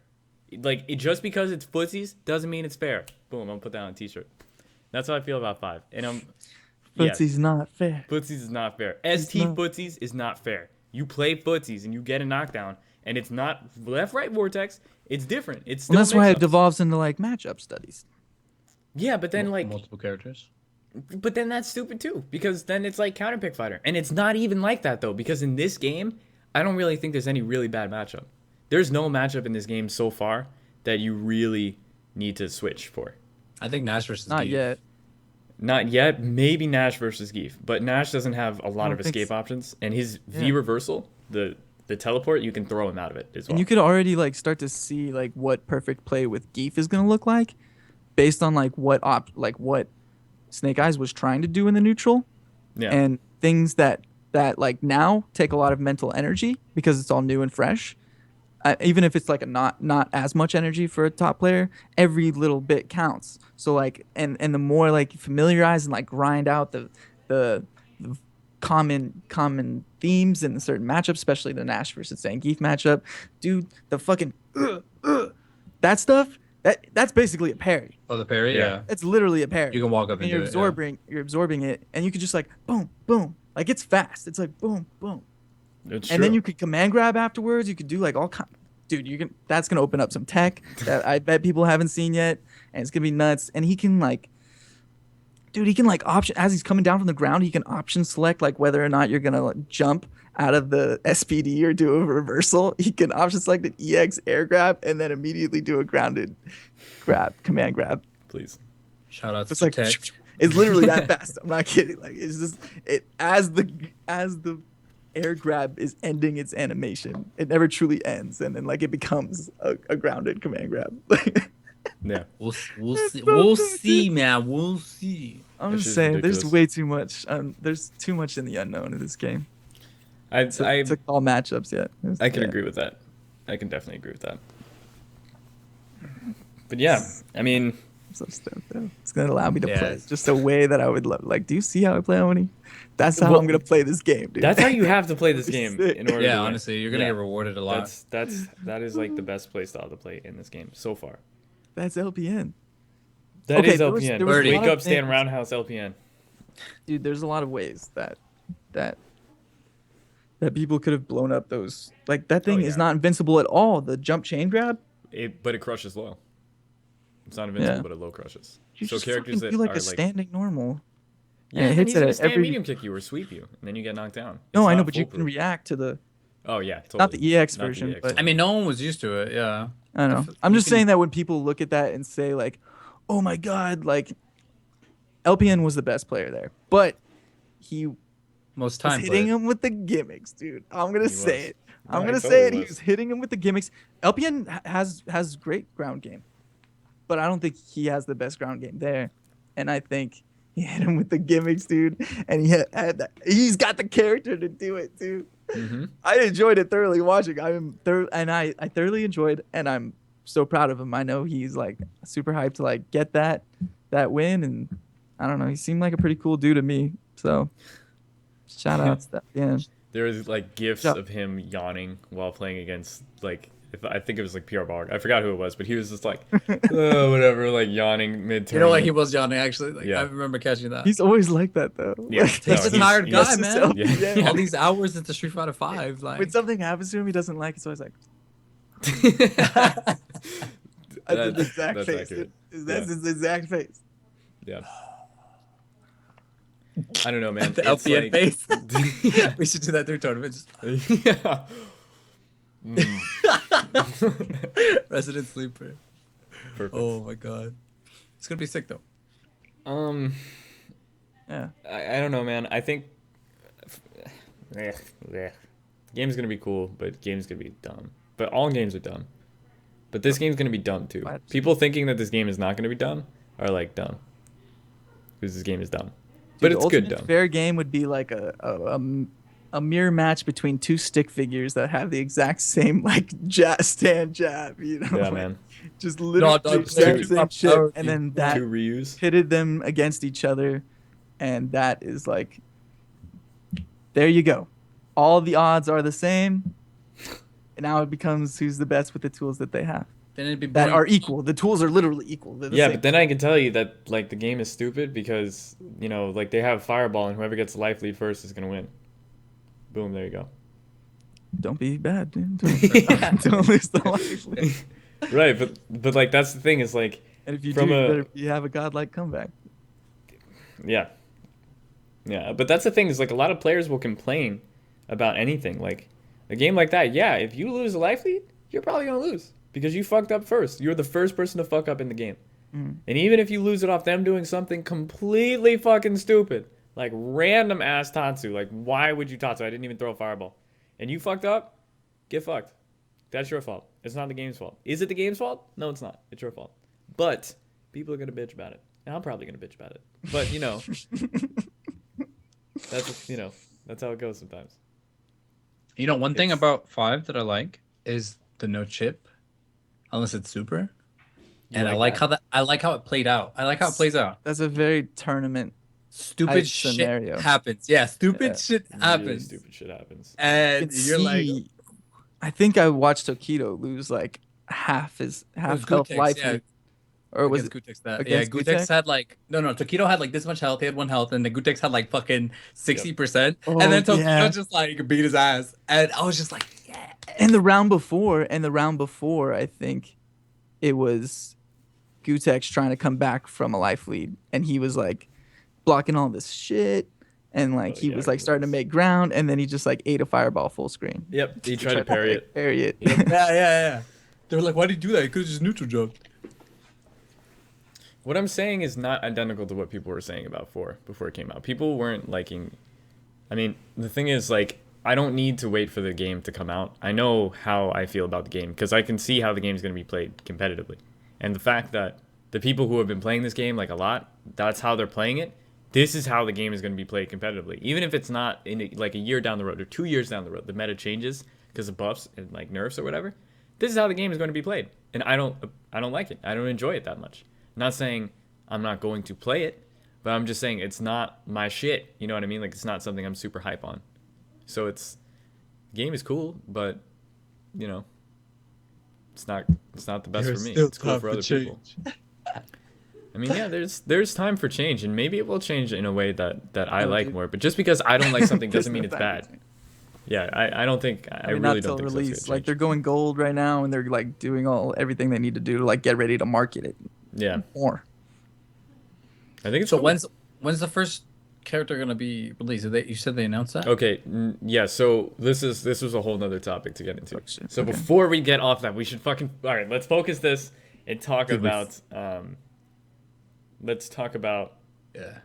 Like, just because it's footsies doesn't mean it's fair. Boom, I'm going to put that on a t-shirt. That's how I feel about 5. And Footsie's not fair. Footsies is not fair. ST footsies is not fair. You play footsies and you get a knockdown, and it's not left-right vortex. It's different. It's still That's why it mix-ups. devolves into like matchup studies. Yeah, but then like multiple characters. But then that's stupid too, because then it's like counter pick fighter. And it's not even like that though, because in this game, I don't really think there's any really bad matchup. There's no matchup in this game so far that you really need to switch for. I think Nash versus Not Geef. yet. Not yet, maybe Nash versus Geef, but Nash doesn't have a lot don't of think escape so. options, and his V reversal, the teleport, you can throw him out of it as well. And you could already like start to see like what perfect play with Geef is gonna look like, based on like what Snake Eyes was trying to do in the neutral, yeah. and things that like now take a lot of mental energy because it's all new and fresh. Even if it's like a not as much energy for a top player, every little bit counts. So like and the more like you familiarize and like grind out the common themes in certain matchups, especially the Nash versus Zangief matchup, dude, the fucking that stuff that's basically a parry. Oh, the parry. Yeah. It's literally a parry. You can walk up and and you're do it, yeah. you're absorbing it, and you can just like boom boom, like it's fast. It's like boom boom. It's And then true. you could command grab afterwards. You could do like all kind. Dude, you can. That's gonna open up some tech that I bet people haven't seen yet, and it's gonna be nuts. And he can like, dude, he can like option as he's coming down from the ground. He can option select like whether or not you're gonna like, jump out of the SPD or do a reversal. He can option select an EX air grab and then immediately do a grounded grab, command grab. Please. Shout out It's to like Tech. it's literally that fast. I'm not kidding. Like it's just it as the air grab is ending its animation. It never truly ends, and then like it becomes a grounded command grab. Yeah. We'll That's see. so We'll good, see, man. We'll see. I'm That's just just saying, there's ridiculous. way too much. There's too much in the unknown in this game I to call matchups yet. I can agree with that. I can definitely agree with that. But yeah, I mean, I'm so stoked though. It's gonna allow me to Yeah. play just a way that I would love. Like, do you see how I play Oni? That's how Well, I'm gonna play this game, dude. that's how you have to play this game Sick. in order Yeah, to win. honestly, you're gonna Yeah. get rewarded a lot. That is like the best play style to play in this game so far. That's LPN, That Okay, is there was- LPN. there was a Wake lot of up, stand things- roundhouse LPN. dude. There's a lot of ways that people could have blown up those. Like that thing is yeah. not invincible at all. The jump chain grab. But it crushes low. It's not invincible, Yeah. but it low crushes. You So just characters fucking that do like are a like standing normal. yeah, and it and hits he's it gonna at stand every- medium kick you or sweep you, and then you get knocked down. No, It's I know, not but you can foolproof. react to the. Oh yeah, totally. Not the EX Not the version, EX but- I mean, no one was used to it. Yeah. I don't know. If- I'm you just can- saying that when people look at that and say like, "Oh my god," like LPN was the best player there, but he was Most time. hitting but him with the gimmicks, dude. I'm gonna He say was. it. No, I'm he gonna totally say it. He was. was hitting him with the gimmicks. LPN has great ground game, but I don't think he has the best ground game there. And I think he hit him with the gimmicks, dude. And he's got the character to do it, too. Mhm. I enjoyed it thoroughly watching. I thoroughly enjoyed, and I'm so proud of him. I know he's like super hyped to like get that win, and I don't know. He seemed like a pretty cool dude to me. So shout out to that. Yeah. There was like gifs Yeah. of him yawning while playing against like I think it was like PR Bog. I forgot who it was, but he was just like oh, whatever, like yawning mid turn. you know what? He was yawning actually. Like, Yeah. I remember catching that. He's always like that though. Yeah. Like, He's a No, tired he's- guy, he's- man. Yeah. Yeah. All these hours into Street Fighter 5, like when something happens to him he doesn't like, it's always like That- that's his exact that's face. accurate. That's Yeah. his exact face. Yeah. I don't know, man. the It's LPN like- face. We should do that through tournaments. yeah. Resident sleeper. Perfect. Oh my god. It's gonna be sick though. Yeah. I don't know, man. I think game's gonna be cool, but game's gonna be dumb. But all games are dumb. But this game's gonna be dumb too. What? People thinking that this game is not gonna be dumb are like dumb, because this game is dumb. But Dude, it's good ultimate dumb. fair game would be like a mirror match between two stick figures that have the exact same like stand jab, you know? Yeah, Like, man. Just literally No, the exact same shit, power and then that Two Ryus. pitted them against each other, and that is like there you go. All the odds are the same. And now it becomes who's the best with the tools that they have Then it'd be that boring. are equal. The tools are literally equal. They're the Yeah, same. but then I can tell you that like the game is stupid because like they have fireball and whoever gets the life lead first is gonna win. Boom, there you go. Don't be bad, dude. Don't, Yeah. don't lose the life. lead. Right, but like that's the thing is like And if you From do, a- you have a godlike comeback. yeah. Yeah, but that's the thing is like a lot of players will complain about anything. Like a game like that, yeah, if you lose a life lead, you're probably gonna lose because you fucked up first. You're the first person to fuck up in the game. Mm. And even if you lose it off them doing something completely fucking stupid, like random ass Tatsu, like why would you Tatsu? I didn't even throw a fireball. And you fucked up, get fucked. That's your fault. It's not the game's fault. Is it the game's fault? No, it's not. It's your fault. But people are gonna bitch about it. And I'm probably gonna bitch about it. But that's how it goes sometimes. You know, one thing It's- about 5 that I like is the no chip, unless it's super. And I like how it played out. I like how it plays out. That's a very tournament. Stupid Type shit scenario. happens. Yeah, stupid Yeah. shit Really happens. stupid shit happens. And You you're like, see- I think I watched Tokido lose like half his it half was health Gutex, life, yeah, lead. Or was against it Gutex that. against Yeah, Gutex Gutex? had like no, Tokido had like this much health. He had 1 health, and the Gutex had like fucking 60%. Oh, And then Tokido yeah. just like beat his ass, and I was just like, yeah. And the round before, I think it was Gutex trying to come back from a life lead, and he was like blocking all this shit, and like Oh, he yeah, was like starting to make ground, and then he just like ate a fireball full screen. Yep, he tried to parry it. Parry it. Yeah. They were like, why did you do that? You could have just neutral jumped. What I'm saying is not identical to what people were saying about 4 before it came out. People weren't liking. I mean, the thing is, like, I don't need to wait for the game to come out. I know how I feel about the game because I can see how the game is going to be played competitively. And the fact that the people who have been playing this game, like, a lot, that's how they're playing it. This is how the game is going to be played competitively. Even if it's not in, like, a year down the road or 2 years down the road, the meta changes because of buffs and, like, nerfs or whatever. This is how the game is going to be played. And I don't like it. I don't enjoy it that much. Not saying I'm not going to play it, but I'm just saying it's not my shit. You know what I mean? Like it's not something I'm super hype on. So the game is cool, but it's not the best for me. It's cool for other people. I mean, yeah, there's time for change, and maybe it will change in a way that I like dude. more. But just because I don't like something doesn't mean There's it's no time bad. for change. Yeah, I don't think I I mean, really not don't till think release. that's Like they're going gold right now, and they're like doing everything they need to do to like get ready to market it yeah. more. I think it's So cool. when's the first character gonna be released? You said they announced that? Okay, yeah, so this was a whole nother topic to get into. Oh, shit. So Okay. before we get off that, we should all right, let's focus this and talk Dude, about let's talk about Yeah.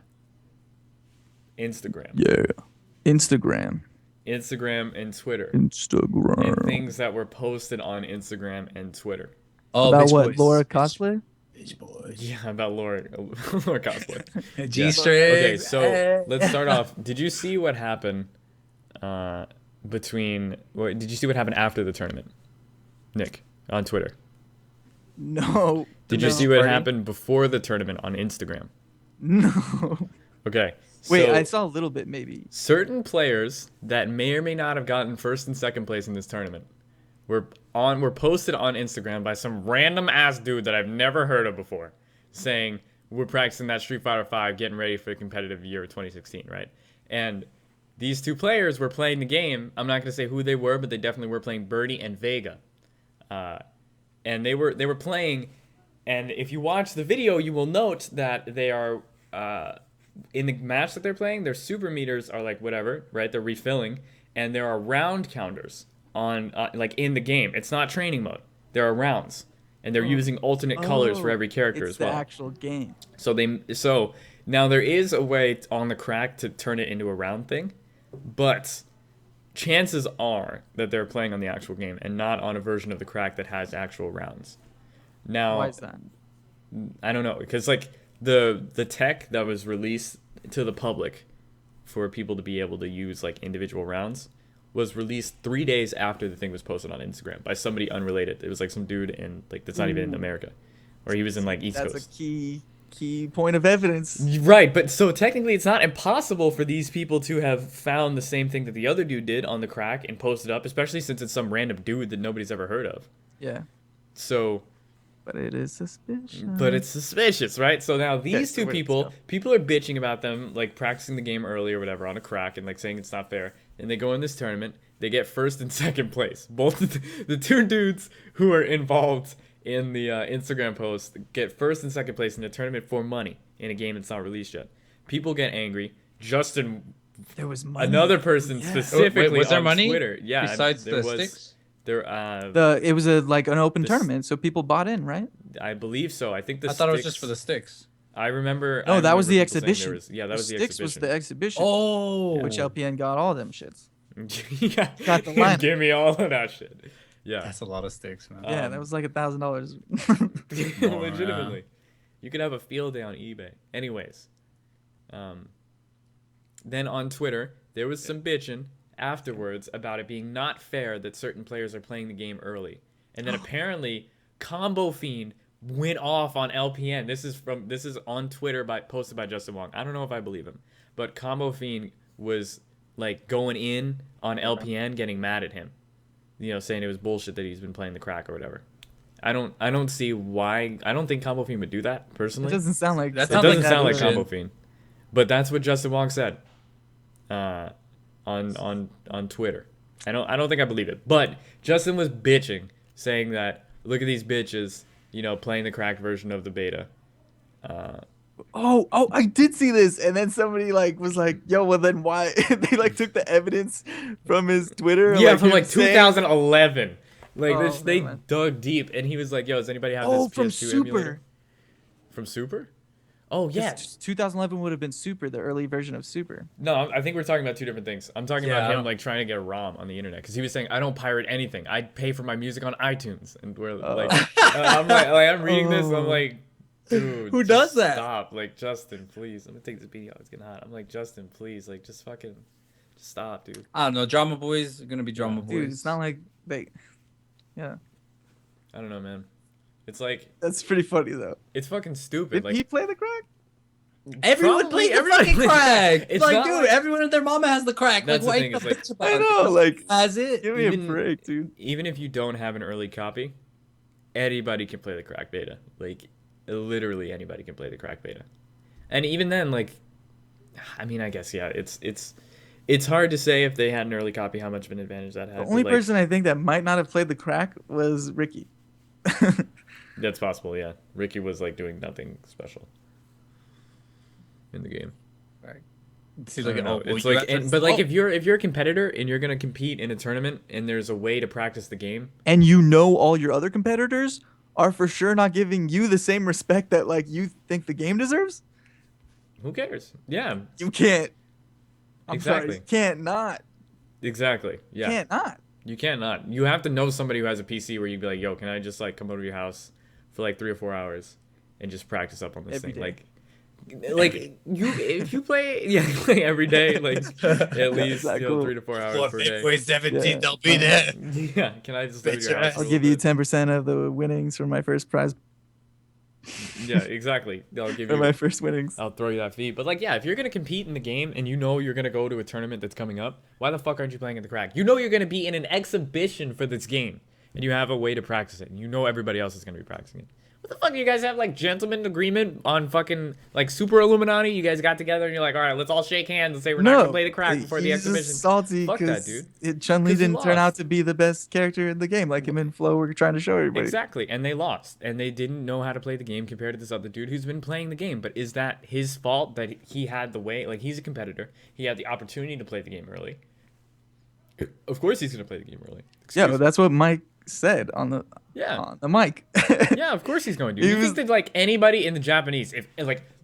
Instagram. Yeah, Instagram, And Twitter. Instagram. And things that were posted on Instagram and Twitter. Oh, About bitch what? boys. Laura cosplay? Bitch boys. Yeah, about Laura cosplay. G-strings. Okay, so let's start off. Did you see what happened did you see what happened after the tournament? Nick, on Twitter. No. Did you No. see what Party? happened before the tournament on Instagram? No. Okay. Wait, so I saw a little bit maybe. certain players that may or may not have gotten first and second place in this tournament were posted on Instagram by some random ass dude that I've never heard of before, saying we're practicing that Street Fighter 5, getting ready for the competitive year of 2016, right? And these two players were playing the game. I'm not gonna say who they were, but they definitely were playing Birdie and Vega, and they were playing. And if you watch the video, you will note that they are in the match that they're playing. Their super meters are like whatever, right? They're refilling, and there are round counters on like in the game. It's not training mode. There are rounds, and they're using alternate colors for every character it's as well. the actual game. So now there is a way on the crack to turn it into a round thing, but chances are that they're playing on the actual game and not on a version of the crack that has actual rounds. Now, Why is that? I don't know, because like the tech that was released to the public for people to be able to use like individual rounds was released 3 days after the thing was posted on Instagram by somebody unrelated. It was like some dude in like that's not even in America, or he was in like East That's Coast. a key key point of evidence. Right, but so technically it's not impossible for these people to have found the same thing that the other dude did on the crack and posted up, especially since it's some random dude that nobody's ever heard of. Yeah, So, but it is suspicious. but it's suspicious, right? So now these so two where does it people, go? people are bitching about them, like practicing the game early or whatever on a crack and like saying it's not fair. And they go in this tournament, they get first and second place. Both the two dudes who are involved in the Instagram post get first and second place in the tournament for money in a game that's not released yet. People get angry. Justin, There was money. another person Yeah. specifically Wait, was there on money? Twitter. Yeah, Besides there the was, sticks? There, It was like an open This- tournament, so people bought in, right? I believe so. I think the I thought it was sticks- just for the sticks. I remember. No, I that was the remember people saying there exhibition. was- yeah, that The was the Sticks was the exhibition. exhibition. Oh. Which LPN got all them shits. Yeah, Got the line. give me all of that shit. Yeah, That's a lot of sticks, man. Yeah, that was like $1,000. legitimately. You could have a field day on eBay. Anyways, then on Twitter there was some bitching afterwards about it being not fair that certain players are playing the game early, and then apparently Combo Fiend went off on LPN. This is on Twitter posted by Justin Wong. I don't know if I believe him, but Combo Fiend was like going in on LPN, getting mad at him, saying it was bullshit that he's been playing the crack or whatever. I don't see why. I don't think Combo Fiend would do that It personally. doesn't sound like That It sounds doesn't like sound like bullshit. Combo Fiend, but that's what Justin Wong said on Twitter. I don't think I believe it, but Justin was bitching, saying that look at these bitches, playing the cracked version of the beta. Oh, I did see this, and then somebody was like, "Yo, well then why?" They took the evidence from his Twitter. Yeah, from him saying- 2011. Oh, They man. dug deep, and he was like, "Yo, does anybody have Oh, this from PS2 Super. emulator?" From Super? Oh yeah. 2011 would have been Super, the early version of Super. No, I think we're talking about two different things. I'm talking Yeah, about I him don't- trying to get a ROM on the internet because he was saying I don't pirate anything. I pay for my music on iTunes, and we're like, I'm reading this. I'm Oh. like, dude, Who just does that? Stop, Justin, please. I'm gonna take this video. It's getting hot. I'm like, Justin, please, just stop, dude. I don't know. Drama boys are gonna be drama boys. Dude, it's not like they. Yeah, I don't know, man. It's like that's pretty funny though. it's fucking stupid. Did he play the crack? Everyone Probably plays the everybody fucking plays- crack. It's Like, not dude, like- everyone and their mama has the crack. That's the why thing, you it's gonna like- bitch about I it? know, like, Has it? give me Even- a break, dude. even if you don't have an early copy, anybody can play the crack beta. Literally anybody can play the crack beta. And even then, I guess yeah, it's hard to say if they had an early copy how much of an advantage that had. The but, only person I think that might not have played the crack was Ricky. that's possible, yeah. Ricky was doing nothing special in the game. Seems I like don't know. oh, It's well, you like, have to- but oh, if you're a competitor and you're gonna compete in a tournament and there's a way to practice the game, And all your other competitors are for sure not giving you the same respect that you think the game deserves. who cares? Yeah, You can't. I'm sorry, Exactly. you can't not. exactly. Yeah, Can't not. you can't not. You have to know somebody who has a PC where you'd be like, yo, can I just come over to your house for 3 or 4 hours and just practice up on this Every thing? day. If you play every day, at least not cool. 3 to 4 hours per day. 17, Yeah. they'll be there. Yeah, can I just live at your Bitch, house? a I'll little give you bit? 10% of the winnings for my first prize. Yeah, exactly. I'll give For you. my first winnings. I'll throw you that fee. But if you're gonna compete in the game and you're gonna go to a tournament that's coming up, why the fuck aren't you playing at the crack? You're gonna be in an exhibition for this game, and you have a way to practice it. And everybody else is gonna be practicing it. What the fuck? You guys have gentleman agreement on fucking Super Illuminati? You guys got together and you're like, all right, let's all shake hands and say we're not gonna play the crack before the he's exhibition. just salty Fuck that, because dude. Chun-Li 'Cause he didn't turn out lost. to be the best character in the game, like him and Flo were trying to show everybody. Exactly, and they lost, and they didn't know how to play the game compared to this other dude who's been playing the game. But is that his fault that he had the way? He's a competitor. He had the opportunity to play the game early. Of course, he's gonna play the game early. Yeah, Excuse but that's what Mike said on the Yeah. mic. Yeah, of course he's going to. He You was- think that anybody in the Japanese, if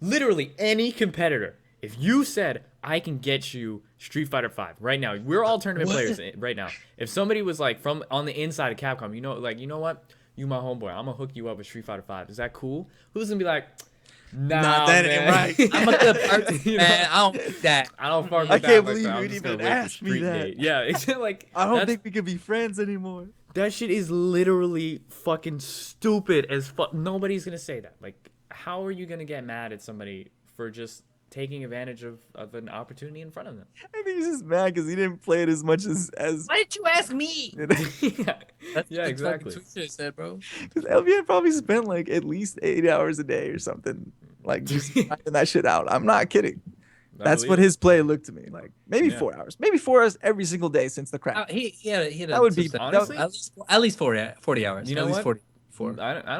literally any competitor, if you said I can get you Street Fighter 5 right now, we're all tournament players right now. If somebody was from on the inside of Capcom, you know what, you my homeboy, I'm gonna hook you up with Street Fighter 5. Is that cool? Who's gonna be like, nah, Nah, that man. ain't right. I'm a good person, You know? man. I don't do that. I don't fuck with I that. can't like believe that. I'm you'd just even gonna wait for ask me street that. date. Yeah, it's I don't that's- think we could be friends anymore. that shit is literally fucking stupid as fuck. Nobody's gonna say that. how are you gonna get mad at somebody for just taking advantage of an opportunity in front of them? I think he's just mad because he didn't play it as much as Why didn't you ask me? yeah, That's yeah, what exactly. the Twitter said, bro. because LVN probably spent like at least 8 hours a day or something, like just grinding that shit out. I'm not kidding. I That's believe what it. his play looked to me like. Maybe Yeah. 4 hours, maybe 4 hours every single day since the crack. He had That would be- Honestly, at least 40 hours. You know at least what? 44. I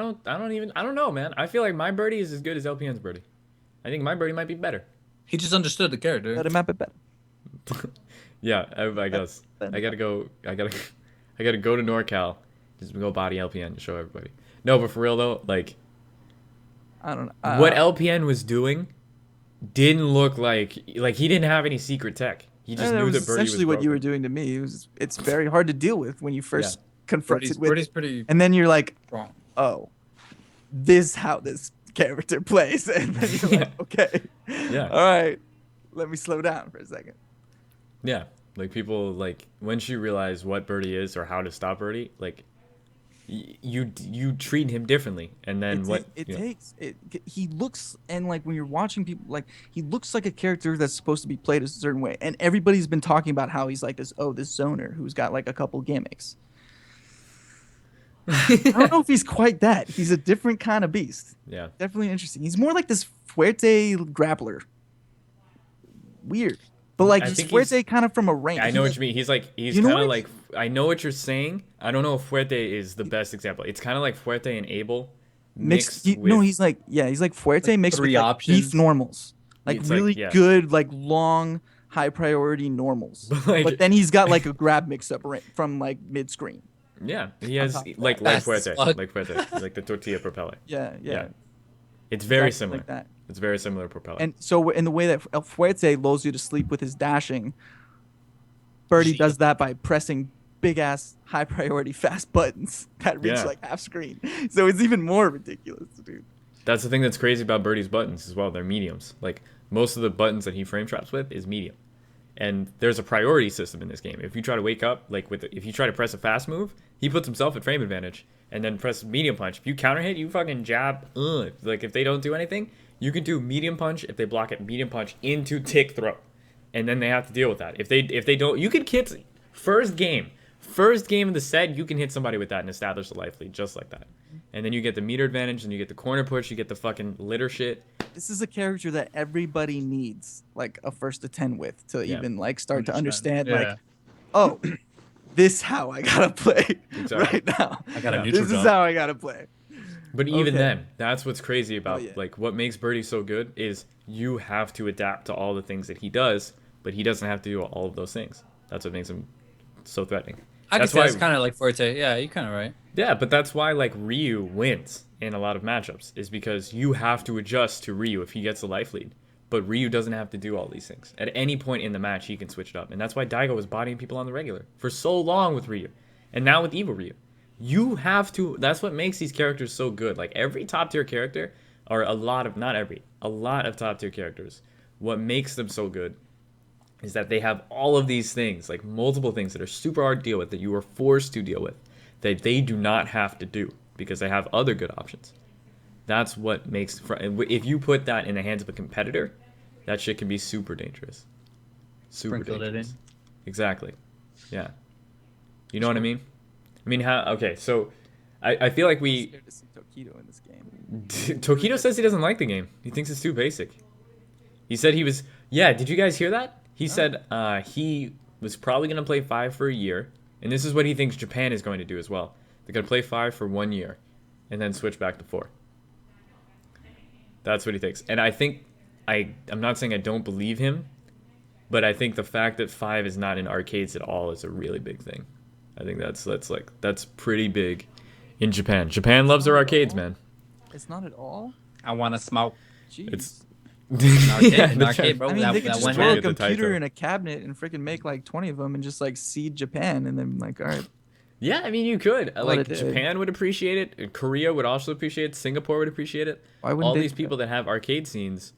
don't know, man. I feel like my birdie is as good as LPN's birdie. I think my birdie might be better. He just understood the character. Let him map it better. Yeah, I guess. I gotta go. I gotta go to NorCal. Just go body LPN to show everybody. No, but for real though, like I don't know. what LPN was doing didn't look like he didn't have any secret tech. He just that knew was that birdie was essentially what you were broken. doing to me. It's very hard to deal with when you first confront it with Birdie's it. pretty And then you're like, wrong. oh, this how this character plays. And then you're like, okay, Yeah. all right, let me slow down for a second. Yeah, like people like when she realized what birdie is or how to stop birdie, like you treat him differently, and then He looks, and like when you're watching people, like he looks like a character that's supposed to be played a certain way, and everybody's been talking about how he's like this zoner who's got like a couple gimmicks. I don't know if he's quite that. He's a different kind of beast. Yeah. Definitely interesting. He's more like this fuerte grappler. Weird. But like I he's think fuerte kind of from a rank. I know what you mean. He's You know kind of what? like I know what you're saying. I don't know if Fuerte is the best example. It's kind of like Fuerte and Abel mixed with he's like fuerte Like mixed with three like options. beef normals. Like It's like, really yeah. good, like long, high priority normals. Like- but then he's got like a grab mix up from like mid screen. yeah. He has top of like that. Fast as fuck. Fuerte, like the tortilla propeller. Yeah. Yeah. It's very Exactly similar. like that. It's very similar to propeller. And so in the way that El Fuerte lulls you to sleep with his dashing, Birdie does that by pressing big ass high priority fast buttons that reach Yeah. like half screen. So it's even more ridiculous, dude. That's the thing that's crazy about Birdie's buttons as well. They're mediums. Like most of the buttons that he frame traps with is medium. And there's a priority system in this game. If you try to wake up, like if you try to press a fast move, he puts himself at frame advantage and then press medium punch. If you counter hit, you fucking jab. Like if they don't do anything, you can do medium punch. If they block it, medium punch into tick throw, and then they have to deal with that. If they don't, you can hit first game of the set. You can hit somebody with that and establish the life lead just like that. And then you get the meter advantage, and you get the corner push, you get the fucking litter shit. This is a character that everybody needs like a first to 10 with to Yeah. even like start to 100%. understand Yeah. like, oh, this how I gotta play Exactly. right now. I got a Yeah. neutral This is jump. how I gotta play. But even Okay. then, that's what's crazy about yeah. like what makes Birdie so good is you have to adapt to all the things that he does, but he doesn't have to do all of those things. That's what makes him so threatening. I That's guess that's why- kind of like Forte. Yeah, you're kind of right. Yeah, but that's why like Ryu wins in a lot of matchups is because you have to adjust to Ryu if he gets the life lead. But Ryu doesn't have to do all these things. At any point in the match, he can switch it up. And that's why Daigo was bodying people on the regular for so long with Ryu. And now with Evil Ryu. You have to, that's what makes these characters so good. Like every top tier character, or a lot of top tier characters, what makes them so good is that they have all of these things, like multiple things that are super hard to deal with, that you are forced to deal with, that they do not have to do because they have other good options. That's what makes, if you put that in the hands of a competitor, that shit can be super dangerous. Super Sprinkled it dangerous. in. Exactly. Yeah. You know what I mean? I mean, okay, so I feel like I'm scared to see Tokido in this game. Tokido says he doesn't like the game. He thinks it's too basic. He said he was, yeah, did you guys hear that? He said he was probably going to play 5 for a year, and this is what he thinks Japan is going to do as well. They're going to play 5 for 1 year, and then switch back to 4. That's what he thinks. And I think, I'm not saying I don't believe him, but I think the fact that 5 is not in arcades at all is a really big thing. I think that's pretty big in Japan. Japan loves their arcades, man. It's not at all. I want to smoke. Jeez. It's arcade, Yeah, an arcade, bro. I mean, that, they could that just one throw a Get the computer title. in a cabinet and freaking make like 20 of them and just like seed Japan and then like, all right. Yeah, I mean, you could. What Like, it is. Japan would appreciate it. Korea would also appreciate it. Singapore would appreciate it. Why wouldn't All they these do people that have arcade scenes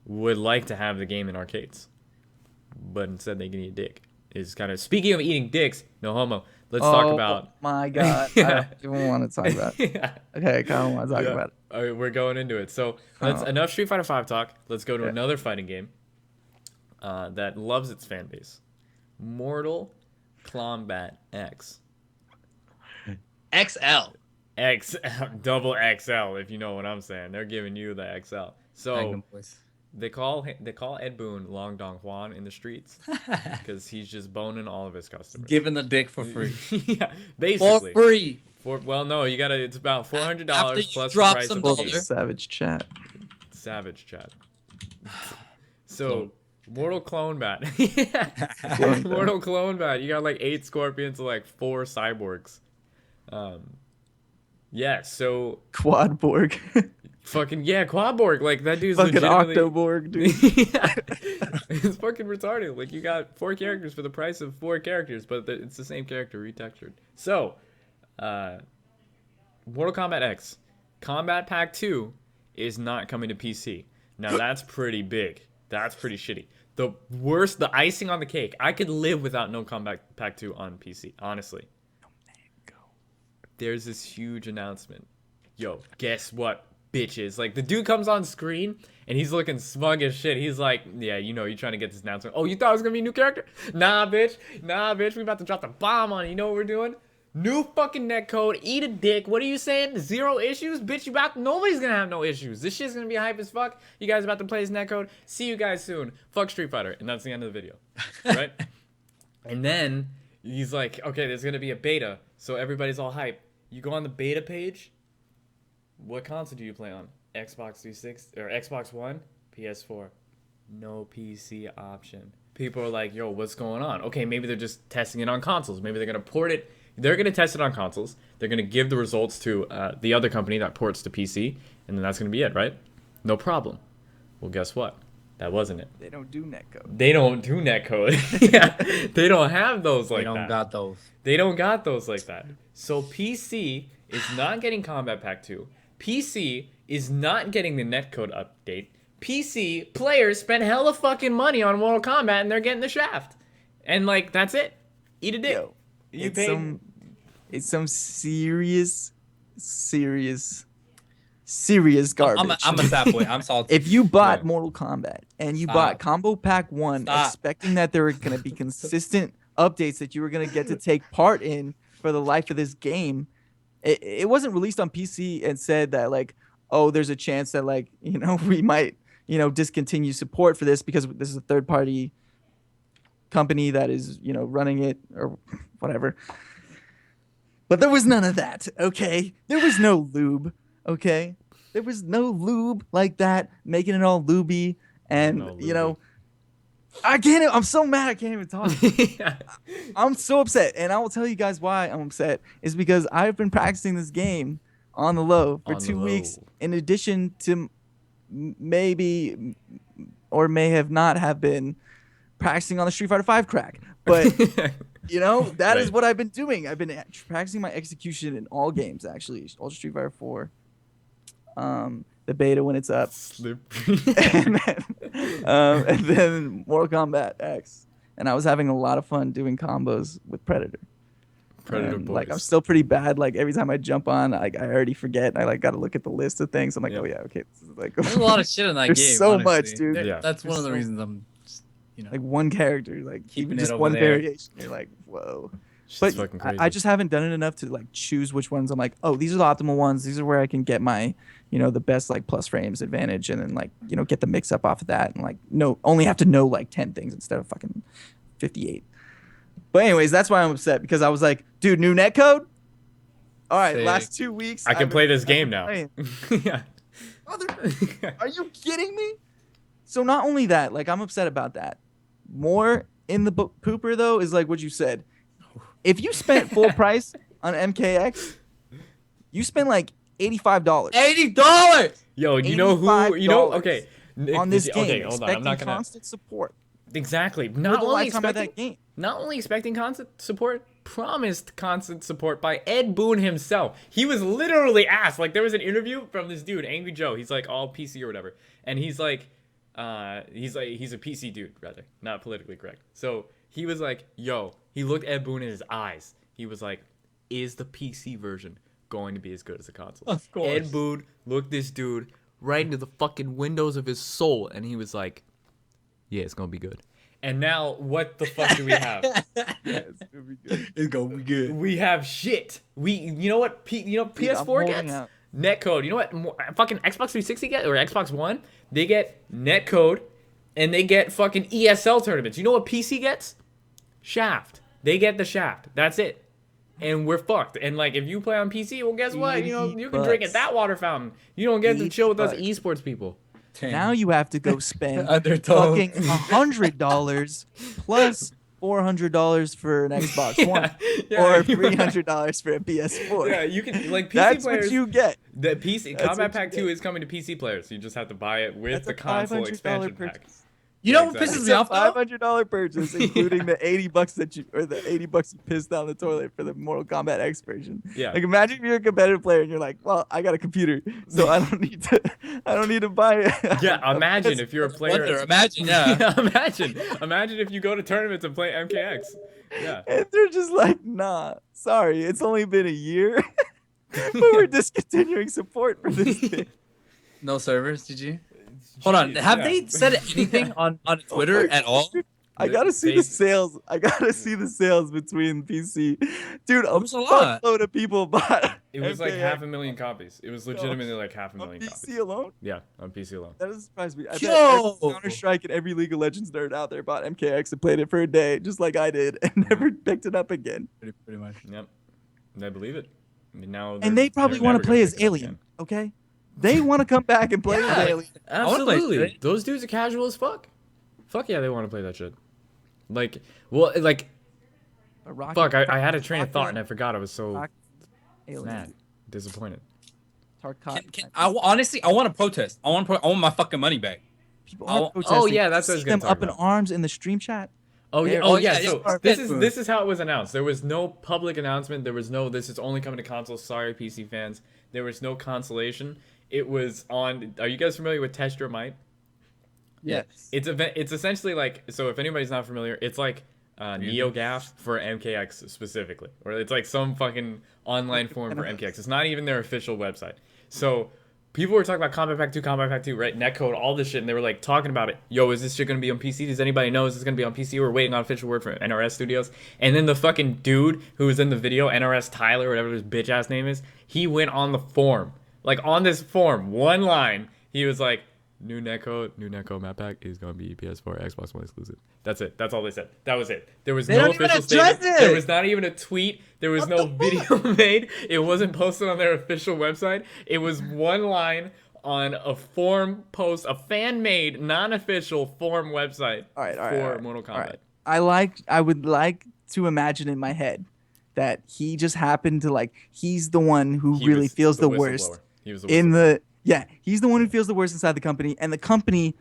would like to have the game in arcades. But instead, they can eat dick. Is kind of, speaking of eating dicks, no homo, let's talk about. Oh my god. I don't even want to talk about it. Yeah. Okay, I don't want to talk Yeah. about it. All right, we're going into it. So let's Oh. enough Street Fighter 5 talk. Let's go to Yeah. another fighting game that loves its fan base. Mortal Kombat X. XL. X double XL, if you know what I'm saying. They're giving you the XL. So Magnum voice. they call Ed Boon Long Dong Juan in the streets because he's just boning all of his customers. Giving the dick for free. Yeah, For basically. free. Well, no, you gotta. It's about $400 After you plus drop the price some of dollars. the game. Savage chat. Savage chat. So Mortal Clone Bat. Mortal Clone Bat. You got like 8 scorpions and like 4 cyborgs. Yeah, so Quadborg. fucking yeah, Quadborg. Like that dude's Fucking legitimately Octoborg, dude. Yeah. It's fucking retarded. Like you got 4 characters for the price of 4 characters, but it's the same character retextured. So, Mortal Kombat X, Combat Pack 2 is not coming to PC. Now that's pretty big. That's pretty shitty. The worst, the icing on the cake. I could live without no Combat Pack 2 on PC, honestly. There's this huge announcement. Yo, guess what, bitches? Like, the dude comes on screen, and he's looking smug as shit. He's like, yeah, you know, you're trying to get this announcement. Oh, you thought it was gonna be a new character? Nah, bitch. We about to drop the bomb on it. You know what we're doing? New fucking netcode. Eat a dick. What are you saying? 0 issues? Bitch, nobody's gonna have no issues. This shit's gonna be hype as fuck. You guys about to play this netcode. See you guys soon. Fuck Street Fighter. And that's the end of the video. Right? And then, he's like, okay, there's gonna be a beta. So everybody's all hype. You go on the beta page. What console do you play on? Xbox 360 or Xbox One, PS4. No PC option. People are like, yo, what's going on? Okay, maybe they're just testing it on consoles. Maybe they're gonna port it. They're gonna test it on consoles. They're gonna give the results to the other company that ports to PC, and then that's gonna be it, right? No problem. Well, guess what? That wasn't it. They don't do netcode. They don't do netcode. Yeah, they don't have those like They don't that. got those. They don't got those like that. So PC is not getting Combat Pack 2. PC is not getting the netcode update. PC players spend hella fucking money on Mortal Kombat and they're getting the shaft. And like that's it. Eat a dick. Yo, You paid. It's some serious garbage. I'm a sad boy. I'm salty. If you bought Yeah. Mortal Kombat and you Stop. bought Combo Pack 1 Stop. expecting that there were going to be consistent updates that you were going to get to take part in for the life of this game, it wasn't released on PC and said that like, oh, there's a chance that like, you know, we might, you know, discontinue support for this because this is a third party company that is, you know, running it or whatever. But there was none of that, okay? There was no lube, okay? There was no lube like that, making it all lubey. And, No you know, I'm so mad I can't even talk. Yeah. I'm so upset. And I will tell you guys why I'm upset. Is because I've been practicing this game on the low for On the 2 weeks, low. in addition to maybe or may have not have been practicing on the Street Fighter 5 crack. But you know, that is Right. what I've been doing. I've been practicing my execution in all games, actually. Ultra Street Fighter 4, the beta when it's up, and then Mortal Kombat X. And I was having a lot of fun doing combos with Predator. Predator And, boys. like I'm still pretty bad. Like every time I jump on, I already forget. I like got to look at the list of things. I'm like, Yep. oh yeah, okay. This is like There's a lot of shit in that There's game. so honestly. much, dude. Yeah. That's one of the so- reasons I'm, just, you know. like one character, like Keeping even it just over one there. variation. You're like, whoa. Shit's But fucking I crazy. just haven't done it enough to like choose which ones. I'm like, oh, these are the optimal ones. These are where I can get my, you know, the best like plus frames advantage, and then like, you know, get the mix up off of that, and like only have to know like 10 things instead of fucking 58. But anyways, that's why I'm upset, because I was like, dude, new netcode. All right, Sick. last 2 weeks. I can I've play been- this I've game been now. playing. Yeah. Are you kidding me? So not only that, like I'm upset about that. More in the pooper though is like what you said. If you spent full price on MKX, you spent like $85 $80. Yo, you know who? You know? Okay. Nick, on this game, Okay, hold on. I'm expecting not gonna. constant support Exactly. for Not the only lifetime of expecting. that game. Not only expecting constant support, promised constant support by Ed Boon himself. He was literally asked, like there was an interview from this dude, Angry Joe. He's like all PC or whatever. And he's a PC dude, rather, not politically correct. So he was like, yo, he looked Ed Boon in his eyes. He was like, "Is the PC version going to be as good as the console?" Of course. Ed Boon looked this dude right into the fucking windows of his soul, and he was like, "Yeah, it's gonna be good." And now, what the fuck do we have? Yeah, it's gonna be good. It's gonna be good. We have shit. You know what? Dude, I'm PS4 holding gets out. netcode. You know what? Fucking Xbox 360 get or Xbox One? They get netcode, and they get fucking ESL tournaments. You know what PC gets? Shaft. They get the Shaft. That's it. And we're fucked. And like, if you play on PC, well, guess what? You know, you can drink at that water fountain. You don't get to chill with us esports people. Now you have to go spend Undertones. fucking $100 plus $400 for an Xbox One yeah, or you're right. $300 for a PS4. Yeah, you can like PC That's players. what you get. The PC That's Combat what you Pack 2 get. is coming to PC players. You just have to buy it with That's the a console $500 expansion pack. purchase. You know Exactly. what pisses It's me a off though? $500 purchase, including the $80 that you or the $80 you pissed down the toilet for the Mortal Kombat X version. Yeah. Like imagine if you're a competitive player and you're like, well, I got a computer, so I don't need to buy it. Yeah, imagine if you're a player. Wonder, imagine, yeah. Imagine if you go to tournaments and play MKX. Yeah. And they're just like, nah, sorry, it's only been a year, but we're discontinuing support for this thing. No servers, did you? Hold on. Have they said anything on Twitter at all? I gotta see the sales. I gotta see the sales between PC. Dude, a was a lot. fuckload of people bought. It was like MKX 500,000 copies. It was legitimately like 500,000 on copies. PC alone. Yeah, on PC alone. That doesn't surprise me. I bet Yo! every Counter-Strike and every League of Legends nerd out there bought MKX and played it for a day, just like I did, and never picked it up again. Pretty much. Yep. And I believe it. I mean, now And they probably want to play as Alien, okay? They want to come back and play as Alien. wanna play Absolutely. it. Those dudes are casual as fuck. Fuck yeah, they want to play that shit. Like, well, like, A rocket, fuck, I had a train of thought rocket, and I forgot. I was so rocket, Alien. mad, disappointed. Tarkat. Honestly, I want to protest. I want my fucking money back. People Oh, are protesting. yeah, that's what I was See gonna them talk up in about. arms in the stream chat. Oh yeah, They're- oh oh, yeah. yeah, So yeah. this is how it was announced. There was no public announcement. There was no this is only coming to consoles. Sorry, PC fans. There was no consolation. It was on. Are you guys familiar with Test Your Might? Yes. It's essentially like, so if anybody's not familiar, it's like NeoGAF for MKX specifically, or it's like some fucking online forum for MKX. It's not even their official website. So people were talking about Combat Pack 2, right? Netcode, all this shit, and they were like talking about it. Yo, is this shit gonna be on PC? Does anybody know? Is this gonna be on PC? We're waiting on official word from NRS Studios. And then the fucking dude who was in the video, NRS Tyler, whatever his bitch ass name is, he went on the forum, like on this forum, one line. He was like, new netcode map pack is gonna be PS4, Xbox One exclusive. That's it. That's all they said. That was it. There was They no don't even official address statement. it! There was not even a tweet. There was no video made. It wasn't posted on their official website. It was one line on a forum post, a fan-made, non-official forum website All right. for Mortal Kombat. All right. I would like to imagine in my head that he just happened to he's the one who He really was feels the whistleblower. worst He was in the he's the one who feels the worst inside the company, and the company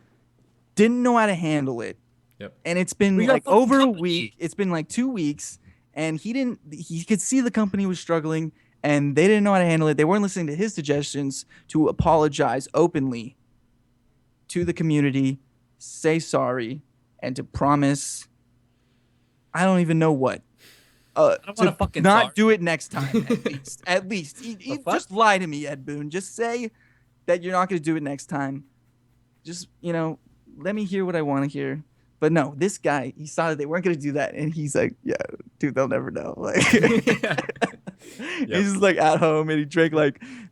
didn't know how to handle it. Yep. And it's been We got like fucking over a company. week. It's been like 2 weeks, and he could see the company was struggling, and they didn't know how to handle it. They weren't listening to his suggestions to apologize openly to the community, say sorry, and to promise I don't even know what. don't To wanna fucking not sorry. do it next time, at least. At least. fuck? Just lie to me, Ed Boon. Just say that you're not going to do it next time. Just, let me hear what I want to hear. But no, this guy, he saw that they weren't going to do that. And he's like, yeah, dude, they'll never know. Like, he's just like at home and he drank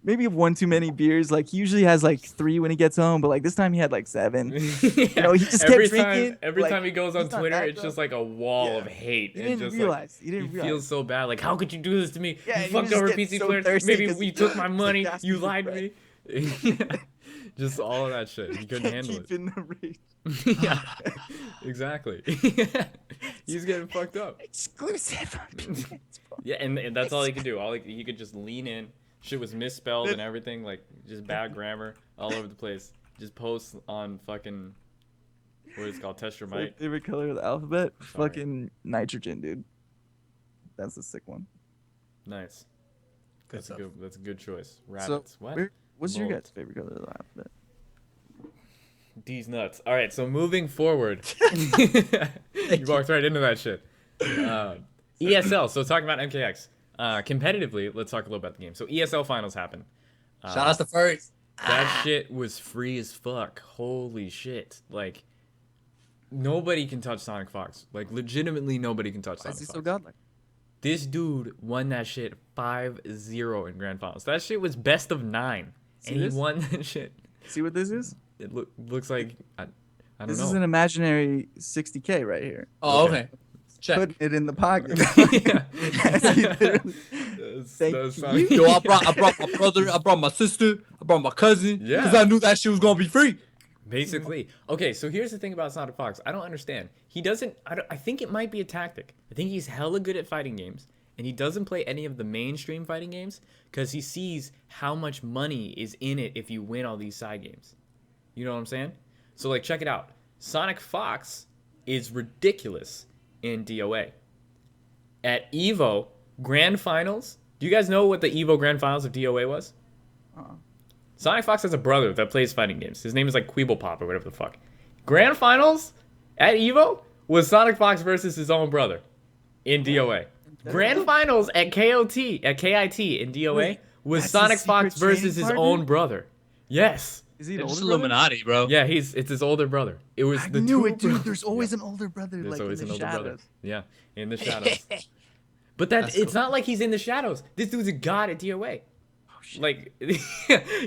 maybe one too many beers. Like he usually has 3 when he gets home, but this time he had 7. He just kept drinking. Every time he goes on he's not Twitter, that it's just drunk. like a wall Yeah. of hate. He and didn't just realize. He he didn't realize. feels so bad. Like, how could you do this to me? Yeah, you he fucked was over just PC getting so players. thirsty Maybe 'cause you he took was my like money. gasping You for lied to breath. me. Just all of that shit. He couldn't handle it. Keeping the rage. Yeah, exactly. He's getting fucked up. Exclusive. Yeah, and that's all he could do. He could just lean in. Shit was misspelled and everything, just bad grammar all over the place. Just post on fucking what is it called, Test Your My Might. favorite color of the alphabet? Sorry. Fucking nitrogen, dude. That's a sick one. Nice. Good That's stuff. a good choice. Rabbits. What? What's your Mold. guys' favorite color of the alphabet? D's nuts. All right, so moving forward, you walked right into that shit. ESL. So talking about MKX. Competitively, let's talk a little about the game. So ESL finals happened. Shout out to First. That shit was free as fuck. Holy shit. Like, nobody can touch Sonic Fox. Like, legitimately nobody can touch Why Sonic is he Fox. so godlike? This dude won that shit 5-0 in grand finals. That shit was best of 9. See And he this? won that shit. See what this is? It looks like, I don't This know. is an imaginary 60K right here. Oh, Okay. okay. Check. Putting it in the pocket. Yeah. Thank That's you. Yo, I brought my brother, I brought my sister, I brought my cousin. Yeah. Because I knew that shit was gonna be free. Basically. Okay, so here's the thing about Sonic Fox. I don't understand. He doesn't. I think it might be a tactic. I think he's hella good at fighting games, and he doesn't play any of the mainstream fighting games because he sees how much money is in it if you win all these side games. You know what I'm saying? So, like, check it out. Sonic Fox is ridiculous in DOA. At EVO Grand Finals, do you guys know what the EVO Grand Finals of DOA was? Sonic Fox has a brother that plays fighting games. His name is like Queeblepop or whatever the fuck. Grand Finals at EVO was Sonic Fox versus his own brother in DOA. Grand Finals at KIT in DOA Wait, was that's Sonic his secret Fox versus training his partner? own brother. Yes. Is he an It's older just brother? Illuminati, bro. Yeah, it's his older brother. It was I the knew two it, dude. brothers. There's always Yeah. an older brother, There's like always in an the older brother. shadows. Yeah, in the shadows. But it's not like he's in the shadows. This dude's a god at DOA. Like,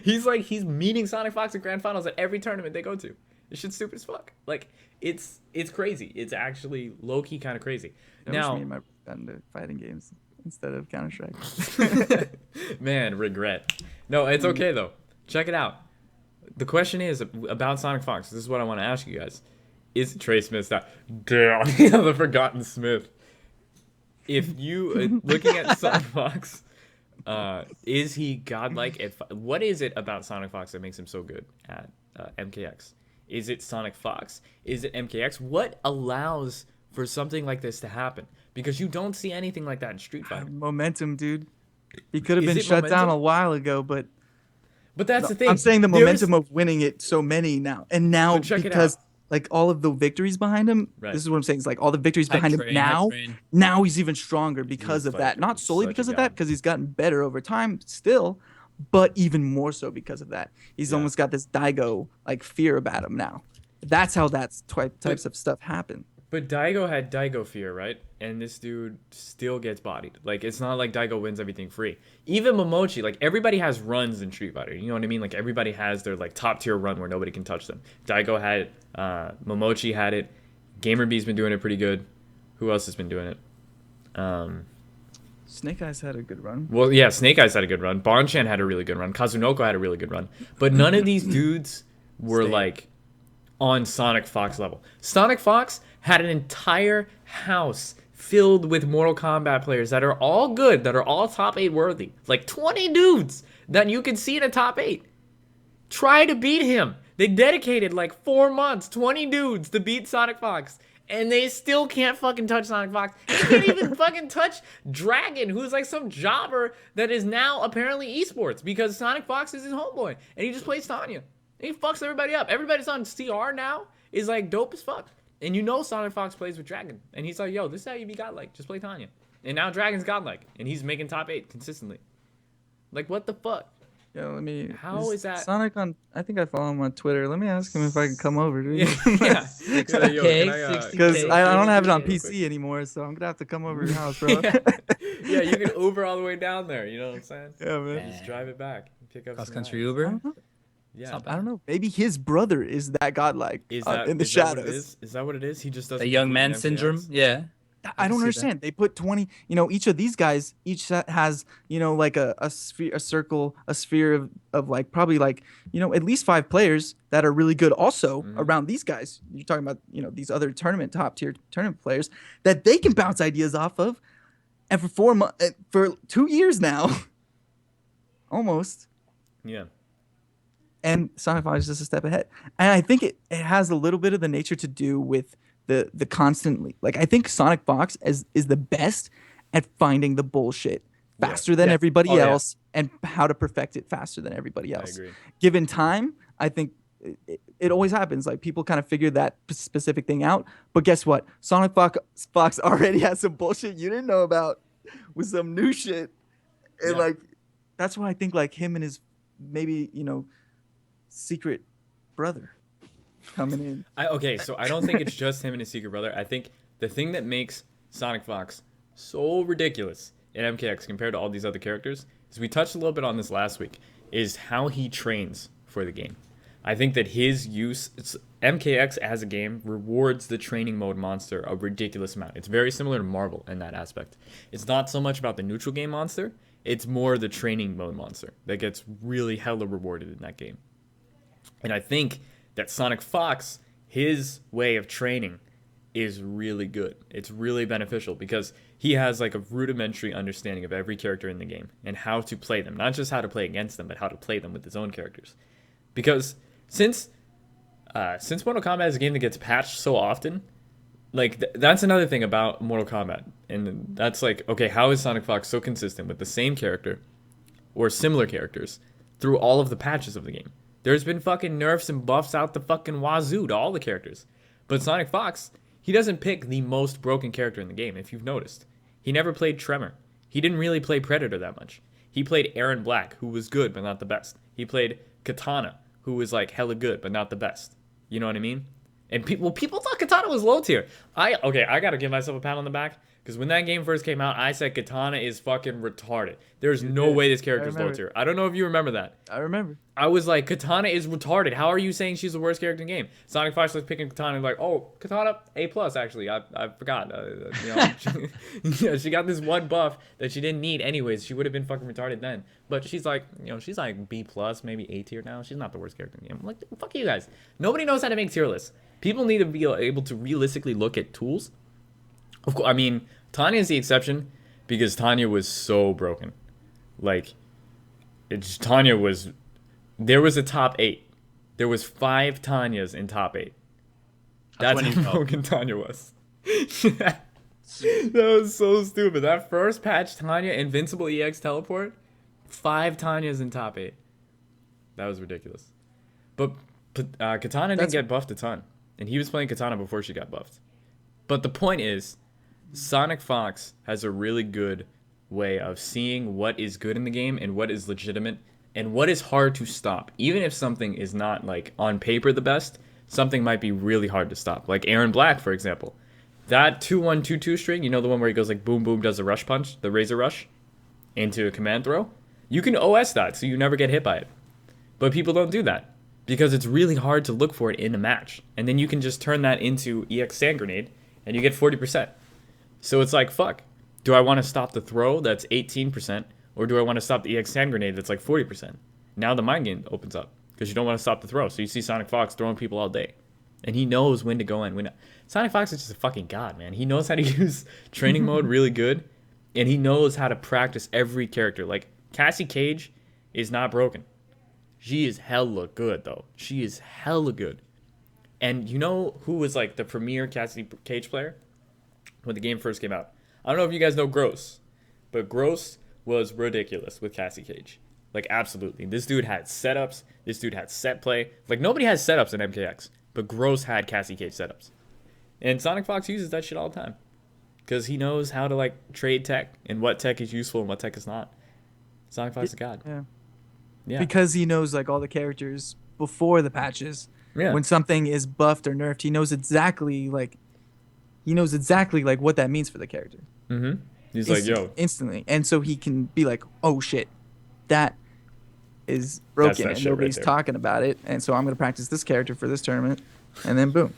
he's meeting Sonic Fox in grand finals at every tournament they go to. This shit's stupid as fuck. Like, it's crazy. It's actually low key kind of crazy. I Now, wish me and my brother got into fighting games instead of Counter Strike. man, regret. No, it's okay though. Check it out. The question is about Sonic Fox. This is what I want to ask you guys. Is Trey Smith that? Damn, the forgotten Smith. If you looking at Sonic Fox, is he godlike at? What is it about Sonic Fox that makes him so good at MKX? Is it Sonic Fox? Is it MKX? What allows for something like this to happen? Because you don't see anything like that in Street Fighter. Momentum, dude. He could have Is been it shut down momentum? a while ago, but But that's the thing. I'm saying the There's- momentum of winning it so many now, and now But check it because out. like all of the victories behind him. Right. This is what I'm saying. It's like all the victories behind him Hype now. train. Now he's even stronger because He's of that. Not fucking solely such a because of god. that, because he's gotten better over time still, but even more so because of that. He's Yeah. almost got this Daigo like fear about him now. That's how types of stuff happen. But Daigo had Daigo fear, right? And this dude still gets bodied. Like, it's not like Daigo wins everything free. Even Momochi, like, everybody has runs in Street Fighter. You know what I mean? Like, everybody has their, like, top-tier run where nobody can touch them. Daigo had it. Momochi had it. GamerBee's been doing it pretty good. Who else has been doing it? Snake Eyes had a good run. Well, yeah, Snake Eyes had a good run. Bonchan had a really good run. Kazunoko had a really good run. But none of these dudes were, Stay. like, on Sonic Fox level. Sonic Fox had an entire house filled with Mortal Kombat players that are all good, that are all top 8 worthy. Like 20 dudes that you can see in a top 8. Try to beat him. They dedicated like 4 months, 20 dudes to beat Sonic Fox. And they still can't fucking touch Sonic Fox. They can't even fucking touch Dragon, who's like some jobber that is now apparently esports because Sonic Fox is his homeboy. And he just plays Tanya. And he fucks everybody up. Everybody's on CR now is like dope as fuck. And you know Sonic Fox plays with Dragon. And he's like, yo, this is how you be godlike. Just play Tanya. And now Dragon's godlike. And he's making top 8 consistently. Like, what the fuck? Yeah, let me. How is that- Sonic on? I think I follow him on Twitter. Let me ask him if I can come over, dude. Yeah. He's like, yo, can I, 60K, Because I don't have it on real quick? PC anymore, so I'm gonna have to come over to your house, bro. Yeah, you can Uber all the way down there. You know what I'm saying? Yeah, man. Just drive it back. And pick up Cross some country rides. Uber. Yeah. I don't know. Maybe his brother is that godlike Is that, in the is that what it shadows. is? Is that what it is? He just doesn't. The young compete man in syndrome. MKX? Yeah. I don't see that. understand. They put 20. You know, each of these guys, each has like a sphere, a circle, a sphere of like probably like at least 5 players that are really good. Also around these guys, you're talking about these other top tier tournament players that they can bounce ideas off of, and for 2 years now, almost. Yeah. And Sonic Fox is just a step ahead. And I think it has a little bit of the nature to do with the constantly, like, I think Sonic Fox is the best at finding the bullshit faster than Yeah. everybody Oh, yeah. else and how to perfect it faster than everybody else. agree. Given time, I think it always happens. Like people kind of figure that specific thing out. But guess what? Fox already has some bullshit you didn't know about with some new shit. And Yeah. like that's why I think like him and his maybe, secret brother coming in. Okay, so I don't think it's just him and his secret brother. I think the thing that makes Sonic Fox so ridiculous in MKX compared to all these other characters is we touched a little bit on this last week, is how he trains for the game. I think that his MKX as a game rewards the training mode monster a ridiculous amount. It's very similar to Marvel in that aspect. It's not so much about the neutral game monster, it's more the training mode monster that gets really hella rewarded in that game. And I think that Sonic Fox, his way of training is really good. It's really beneficial because he has like a rudimentary understanding of every character in the game and how to play them. Not just how to play against them, but how to play them with his own characters. Because since Mortal Kombat is a game that gets patched so often, like that's another thing about Mortal Kombat. And that's like, okay, how is Sonic Fox so consistent with the same character or similar characters through all of the patches of the game? There's been fucking nerfs and buffs out the fucking wazoo to all the characters. But Sonic Fox, he doesn't pick the most broken character in the game, if you've noticed. He never played Tremor. He didn't really play Predator that much. He played Aaron Black, who was good, but not the best. He played Katana, who was like hella good, but not the best. You know what I mean? And people thought Katana was low tier. I gotta give myself a pat on the back. Because when that game first came out, I said Katana is fucking retarded. There's no way this character's low tier. I don't know if you remember that. I remember. I was like, Katana is retarded. How are you saying she's the worst character in the game? Sonic Fox was picking Katana and like, oh, Katana A+, actually. I forgot. She got this one buff that she didn't need anyways. She would have been fucking retarded then. But she's like, she's like B+, maybe A tier now. She's not the worst character in the game. I'm like, fuck you guys. Nobody knows how to make tier lists. People need to be able to realistically look at tools. Of course, I mean, Tanya is the exception because Tanya was so broken. Like, Tanya was... There was a top 8. There was 5 Tanyas in top 8. That's how broken Tanya was. That was so stupid. That first patch, Tanya, Invincible EX Teleport, 5 Tanyas in top 8. That was ridiculous. But Katana didn't get buffed a ton. And he was playing Katana before she got buffed. But the point is, Sonic Fox has a really good way of seeing what is good in the game and what is legitimate and what is hard to stop. Even if something is not, like, on paper the best, something might be really hard to stop. Like Aaron Black, for example. That 2-1-2-2 string, the one where he goes like boom, boom, does a rush punch, the razor rush, into a command throw? You can OS that so you never get hit by it. But people don't do that because it's really hard to look for it in a match. And then you can just turn that into EX Sand Grenade and you get 40%. So it's like, fuck. Do I want to stop the throw that's 18%? Or do I want to stop the EX Sand Grenade that's like 40%? Now the mind game opens up because you don't want to stop the throw. So you see Sonic Fox throwing people all day. And he knows when to go in. Sonic Fox is just a fucking god, man. He knows how to use training mode really good. And he knows how to practice every character. Like, Cassie Cage is not broken. She is hella good, though. She is hella good. And you know who was like the premier Cassie Cage player when the game first came out? I don't know if you guys know Gross, but Gross was ridiculous with Cassie Cage. Like, absolutely. This dude had setups. This dude had set play. Like, nobody has setups in MKX, but Gross had Cassie Cage setups. And Sonic Fox uses that shit all the time because he knows how to, like, trade tech and what tech is useful and what tech is not. Sonic Fox is a god. Yeah. Because he knows, like, all the characters before the patches. Yeah. When something is buffed or nerfed, he knows exactly what that means for the character. Mm-hmm. He's like, yo. Instantly. And so he can be like, oh, shit, that is broken and nobody's talking about it. And so I'm going to practice this character for this tournament. And then boom.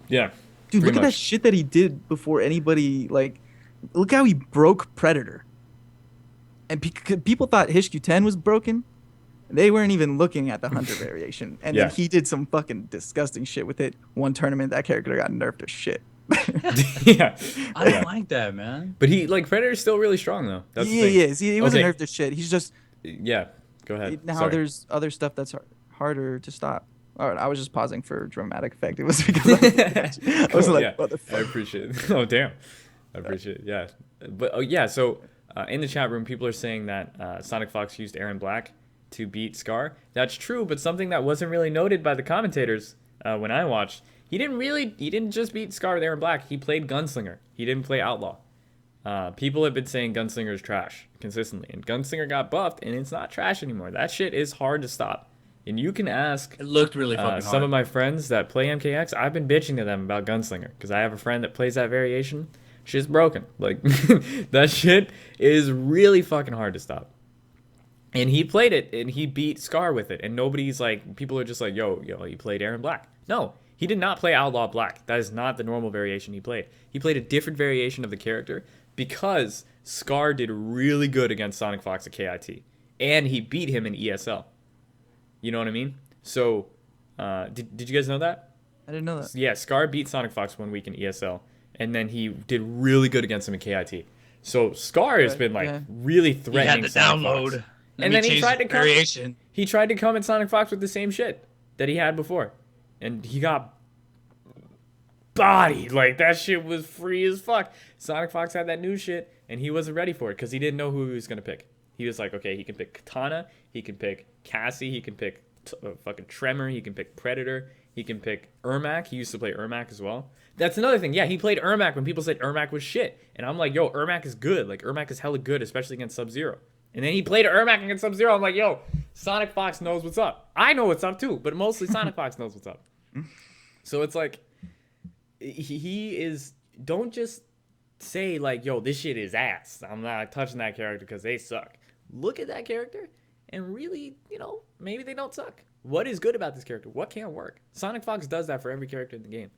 Yeah. Dude, look at that shit that he did before anybody, like, look how he broke Predator. And people thought HQ10 was broken. They weren't even looking at the Hunter variation. And then he did some fucking disgusting shit with it. One tournament, that character got nerfed to shit. Yeah. I don't like that, man. But Predator's still really strong, though. That's the thing. He is. He wasn't nerfed to shit. He's just... Yeah. Go ahead. Now there's other stuff that's harder to stop. All right, I was just pausing for dramatic effect. It was because I was like, what the fuck? I appreciate it. Oh, damn. I appreciate it. Yeah. But, so in the chat room, people are saying that Sonic Fox used Aaron Black. to beat Scar. That's true, but something that wasn't really noted by the commentators when I watched, he didn't just beat Scar with Aaron Black. He played Gunslinger. He didn't play Outlaw. People have been saying Gunslinger is trash consistently, and Gunslinger got buffed, and it's not trash anymore. That shit is hard to stop. And you can ask It looked really fucking hard. some of my friends that play MKX. I've been bitching to them about Gunslinger because I have a friend that plays that variation. Shit's broken. Like that shit is really fucking hard to stop. And he played it, and he beat Scar with it. And nobody's like, people are just like, yo, he played Aaron Black. No, he did not play Outlaw Black. That is not the normal variation he played. He played a different variation of the character because Scar did really good against Sonic Fox at KIT. And he beat him in ESL. You know what I mean? So, did you guys know that? I didn't know that. Yeah, Scar beat Sonic Fox 1 week in ESL, and then he did really good against him in KIT. So Scar has been like really threatening Sonic Fox. And then he tried to come. He tried to come at Sonic Fox with the same shit that he had before, and he got bodied. Like that shit was free as fuck. Sonic Fox had that new shit, and he wasn't ready for it because he didn't know who he was gonna pick. He was like, okay, he can pick Katana, he can pick Cassie, he can pick fucking Tremor, he can pick Predator, he can pick Ermac. He used to play Ermac as well. That's another thing. Yeah, he played Ermac when people said Ermac was shit. And I'm like, yo, Ermac is good. Like, Ermac is hella good, especially against Sub-Zero. And then he played Ermac against Sub-Zero. I'm like, yo, Sonic Fox knows what's up. I know what's up too, but mostly Sonic Fox knows what's up. So it's like, he is, don't just say like, yo, this shit is ass. I'm not touching that character because they suck. Look at that character and really, maybe they don't suck. What is good about this character? What can't work? Sonic Fox does that for every character in the game.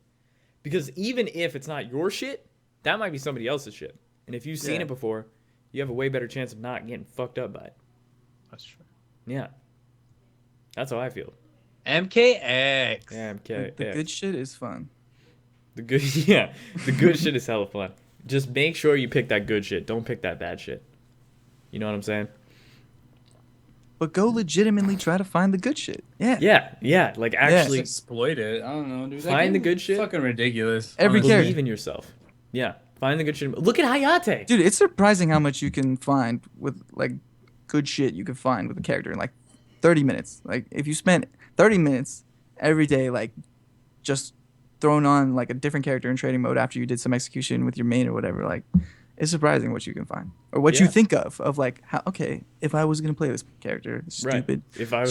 Because even if it's not your shit, that might be somebody else's shit. And if you've seen it before, you have a way better chance of not getting fucked up by it. That's true. Yeah. That's how I feel. MKX. Yeah, MK. The good shit is fun. The good shit is hella fun. Just make sure you pick that good shit. Don't pick that bad shit. You know what I'm saying? But go legitimately try to find the good shit. Yeah. Like actually Exploit it. I don't know, dude. Find the good shit. Fucking ridiculous. Every honestly. character. believe in yourself. Yeah. Find the good shit. Look at Hayate. Dude, it's surprising how much you can find with like good shit you can find with a character in like 30 minutes. Like if you spent 30 minutes every day like just throwing on like a different character in trading mode after you did some execution with your main or whatever, like it's surprising what you can find or what you think of like how, okay, if I was going to play this character, this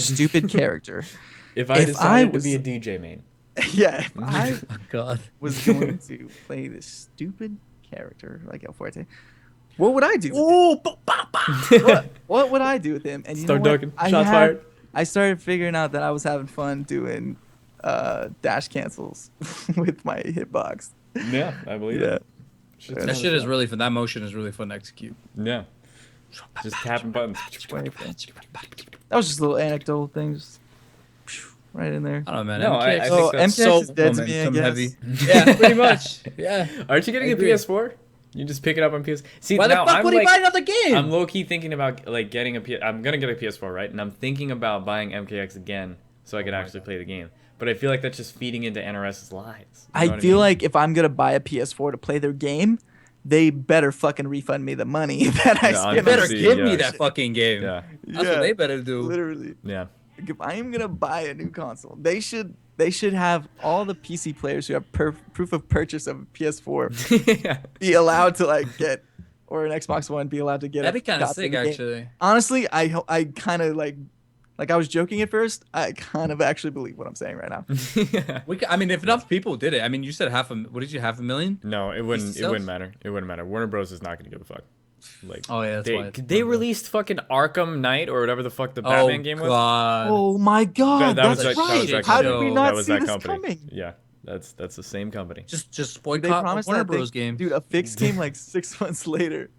stupid character. If I decided to be a DJ main. Yeah, if I Oh, God. was going to play this stupid character like El Fuerte, what would I do? What would I do with him? And you Start know what? ducking. Shots fired. I started figuring out that I was having fun doing dash cancels with my hitbox. Yeah, I believe it. That shit is really fun. That motion is really fun to execute. Yeah. Just tapping buttons. That was just a little anecdotal thing, just right in there. I don't know, man. No, I MKX think that's MKX is dead to me, I momentum guess. heavy. Yeah, pretty much. Yeah. Aren't you getting I a agree. PS4? You just pick it up on PS. See, Why the now fuck I'm would like, he buy another game? I'm low key thinking about like getting a PS. I'm gonna get a PS4, right? And I'm thinking about buying MKX again so I could actually play the game. But I feel like that's just feeding into NRS's lies. You know I what feel mean? like if I'm gonna buy a PS4 to play their game, they better fucking refund me the money that I Yeah, spent. They on better See, give yeah. me that fucking game. Yeah, That's what they better do. Literally. yeah. Like, if I am gonna buy a new console, they should have all the PC players who have proof of purchase of a PS4 Yeah. be allowed to like get, or an Xbox One be allowed to get. That'd be kind of copy sick, the game. actually. Honestly, I kind of like I was joking at first. I kind of actually believe what I'm saying right now. Yeah. I mean, if enough people did it, I mean, you said what did you, 500,000? No, it wouldn't. PC It wouldn't sales? matter. It wouldn't matter. Warner Bros is not gonna give a fuck. Like, Oh, yeah, that's they, why it's they Warner Bros. released fucking Arkham Knight or whatever the fuck the Batman game was. God. Oh my God, That was that's that- that was right. that How did company. we not That was see that this company. coming? Yeah, that's the same company. Just They boycott promised Warner that thing- Bros. game. Dude, a fix came like 6 months later.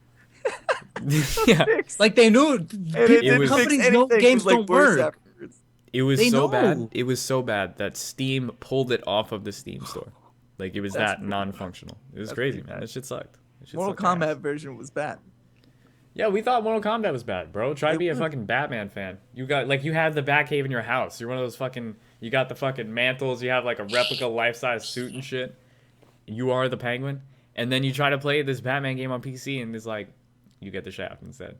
Yeah, Fix. Like they knew And it didn't was- fix companies know anything. It games was, like, don't worse work. afterwards. it was They so know. bad. It was so bad that Steam pulled it off of the Steam store. Like it was That's that pretty non-functional. It was That's crazy, pretty man. bad. That shit sucked. That shit Mortal sucked ass. Kombat version was bad. Yeah, we thought Mortal Kombat was bad, bro. Try to be a fucking Batman fan. You got like you have the Batcave in your house. You're one of those fucking. You got the fucking mantles. You have like a replica life-size suit and shit. You are the Penguin, and then you try to play this Batman game on PC, and it's like, you get the Shaft instead.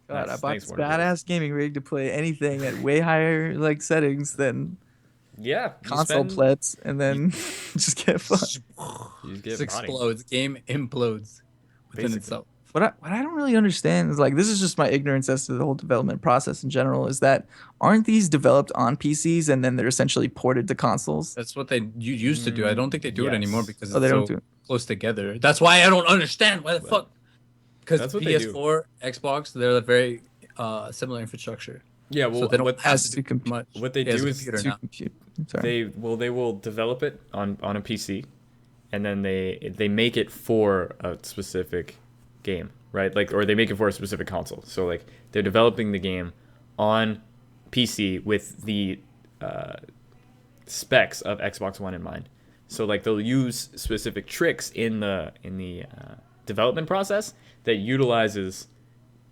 God, Nice. I bought Thanks, this Warner Brothers. badass gaming rig to play anything at way higher like settings than Yeah, you console spend, plets, and then just get fucked. you Just get body, explodes. Game implodes within basically. itself. What I don't really understand is like this is just my ignorance as to the whole development process in general. Is that aren't these developed on PCs and then they're essentially ported to consoles? That's what you used to do. I don't think they do it anymore Yes. because Oh, they it's don't so do it. close together. That's why I don't understand why the Well, fuck. Because that's what they do. PS4, Xbox, they're very similar infrastructure. Yeah, So well, they don't what have has to to do compute- much. what they Yeah, it's do a is computer To now. compute. I'm sorry. they will develop it on a PC, and then they make it for a specific game, right? Like, or they make it for a specific console. So like they're developing the game on PC with the specs of Xbox One in mind. So like they'll use specific tricks in the development process that utilizes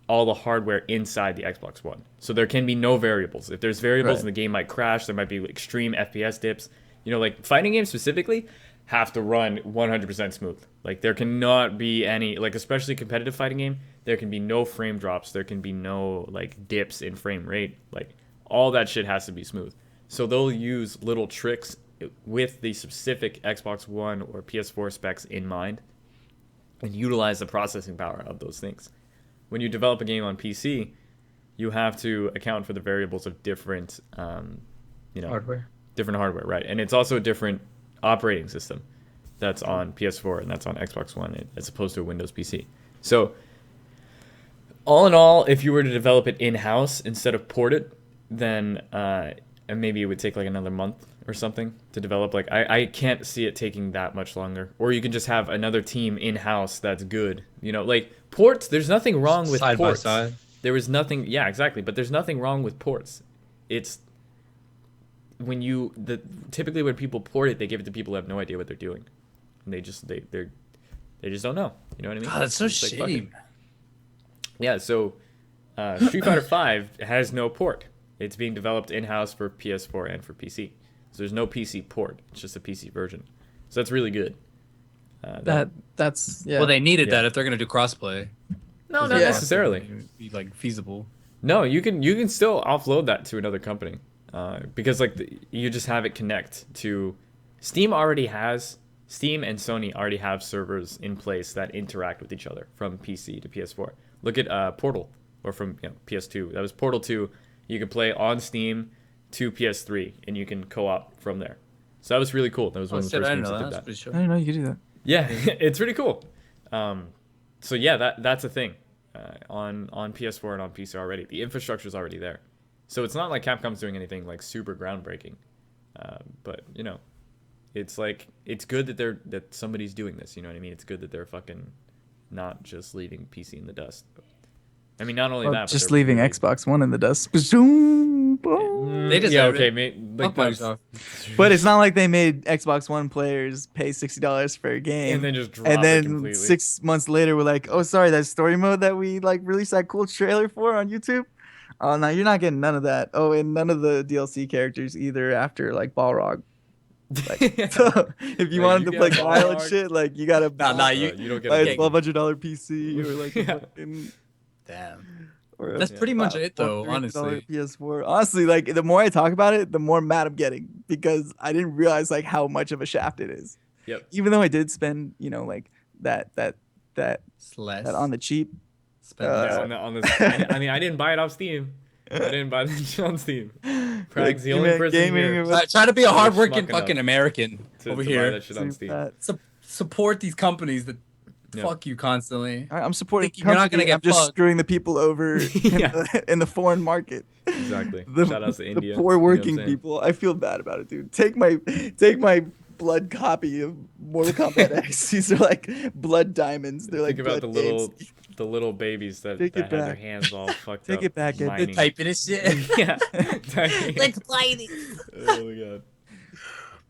all the hardware inside the Xbox One. So there can be no variables. If there's variables, Right. the game might crash. There might be extreme FPS dips. You know, like fighting games specifically have to run 100% smooth. Like there cannot be any, like especially competitive fighting game, there can be no frame drops. There can be no like dips in frame rate. Like all that shit has to be smooth. So they'll use little tricks with the specific Xbox One or PS4 specs in mind and utilize the processing power of those things. When you develop a game on PC, you have to account for the variables of different, Hardware. different hardware, right? And it's also a different operating system that's on PS4 and that's on Xbox One as opposed to a Windows PC. So, all in all, if you were to develop it in-house instead of port it, then and maybe it would take like another month or something to develop. Like I can't see it taking that much longer. Or you can just have another team in-house that's good. You know, like ports. There's nothing wrong with Side by ports. side. There was nothing. Yeah, exactly. But there's nothing wrong with ports. It's when typically when people port it, they give it to people who have no idea what they're doing, and they just don't know. You know what I mean? God, that's so It's like, fuck it. shitty. Yeah, so Street Fighter 5 has no port. It's being developed in-house for PS4 and for PC. So there's no PC port. It's just a PC version. So that's really good. That's yeah. Well, they needed Yeah. that if they're gonna do crossplay. No, not Yeah. necessarily. Be like feasible. No, you can still offload that to another company because like you just have it connect to Steam and Sony already have servers in place that interact with each other from PC to PS4. Look at Portal or from PS2. That was Portal 2. You can play on Steam to PS3 and you can co-op from there. So that was really cool. That was one of the first I games know that did that's that. pretty sure. I didn't know you could do that. Yeah, it's pretty cool. So yeah, that's a thing on PS4 and on PC already. The infrastructure is already there, so it's not like Capcom's doing anything like super groundbreaking. But you know, it's like it's good that somebody's doing this. You know what I mean? It's good that they're fucking not just leaving PC in the dust. I mean, not only Well, that, but just they're leaving really- Xbox One in the dust. Boom, boom. They deserve okay, it. like Fuck that's, Microsoft. But it's not like they made Xbox One players pay $60 for a game. and then just drop And it then completely. 6 months later, we're like, oh, sorry, that story mode that we like released that cool trailer for on YouTube. Oh, no, you're not getting none of that. Oh, and none of the DLC characters either after like Balrog. Like, so if you Like, wanted you to play get Kyle and Balrog. shit, like you gotta Nah, You don't get buy a a $1,200 PC or like a Yeah. fucking Damn. or a That's pretty much it, though. $300 Honestly. PS4. Honestly, like the more I talk about it, the more mad I'm getting because I didn't realize like how much of a shaft it is. Yep. Even though I did spend, like that Slash. on the cheap. Spend Yeah, Uh, on the. I mean, I didn't buy it off Steam. I didn't buy it on Steam. Craig's the only person here Try to be a hardworking Schmucking fucking up American to over buy here. that shit on Steam. Support these companies that Yeah. fuck you constantly. I'm supporting. Thinking you're not gonna company, get I'm just fucked. screwing the people over Yeah. in the foreign market. Exactly. The, Shout outs to India. the poor you know what I'm working saying? people. I feel bad about it, dude. Take my blood copy of Mortal Kombat X. These are like blood diamonds. They're like Think about blood the little babies that Take had it their back. hands all fucked Take up. it back, Ed. The mining. typing and shit. Yeah. Typing. Let's play this. Oh my god.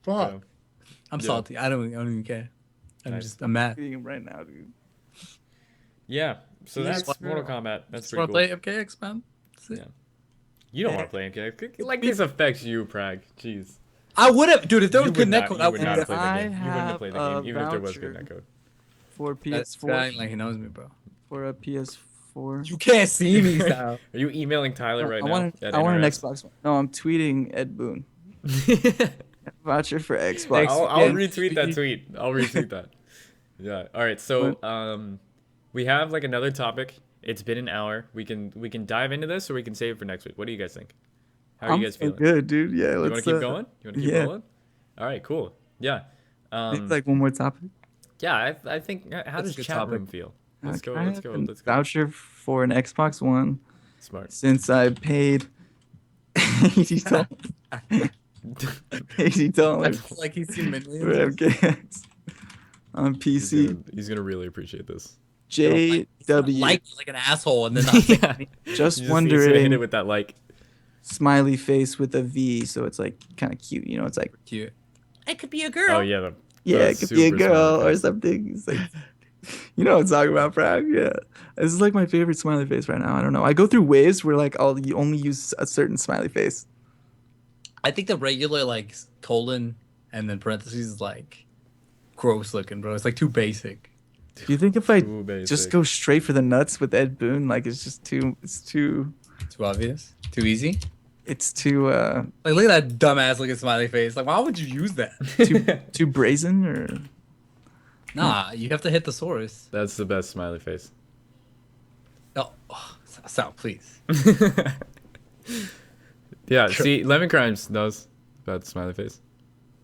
Fuck. So, I'm Yeah. salty. I don't even care. Nice. I'm mad. Eating them right now, dude. yeah. So You that's just Mortal Kombat. That's Just pretty want cool. to play FKX, man. That's it. Yeah. You don't want to play MK. Like this affects you, Prag. Jeez. I would have, dude. If there was You good would not- netcode, you I would would not have. have played the I game. You wouldn't have played the have game, a even if there was good voucher. netcode. For That's PS4, like he knows me, bro. for a 4. You can't see me, Sal. Are you emailing Tyler right I now? want, at I want an NRS? Xbox One. No, I'm tweeting Ed Boon. Voucher for Xbox. I'll One. retweet that tweet. I'll retweet that. Yeah. All right. So we have like another topic. It's been an hour. We can dive into this, or we can save it for next week. What do you guys think? How are I'm you guys so feeling? good, dude. Yeah, You want let's to keep going? You want to keep yeah. rolling? All right. Cool. Yeah. Maybe like one more topic. Yeah. I think. How That's does a good chat room topic. feel? Let's go. Can I Let's have go. a Let's go. Voucher for an Xbox One Smart. since I paid $80. I $80 feel like he's seen for millions. MKX on PC. He's gonna really appreciate this. JW. Like an asshole, and then not say Yeah. anything. Just He's gonna hit it wondering. with that like. Smiley face with a V, so it's like kind of cute. You know, it's like Cute. It could be a girl. Oh yeah. The it could be a super smiley girl or face. something. It's like, you know what I'm talking about, Prag? Yeah, this is like my favorite smiley face right now. I don't know. I go through waves where like I'll only use a certain smiley face. I think the regular like colon and then parentheses is like gross looking, bro. It's like too basic. Do you think if I Too basic. just go straight for the nuts with Ed Boon, like it's just too, Too obvious. Too easy. it's too Like look at that dumbass looking smiley face. Like why would you use that? too brazen or Nah, you have to hit the source. That's the best smiley face. Oh, Sal, please. Yeah. See, Lemon Crimes knows about the smiley face.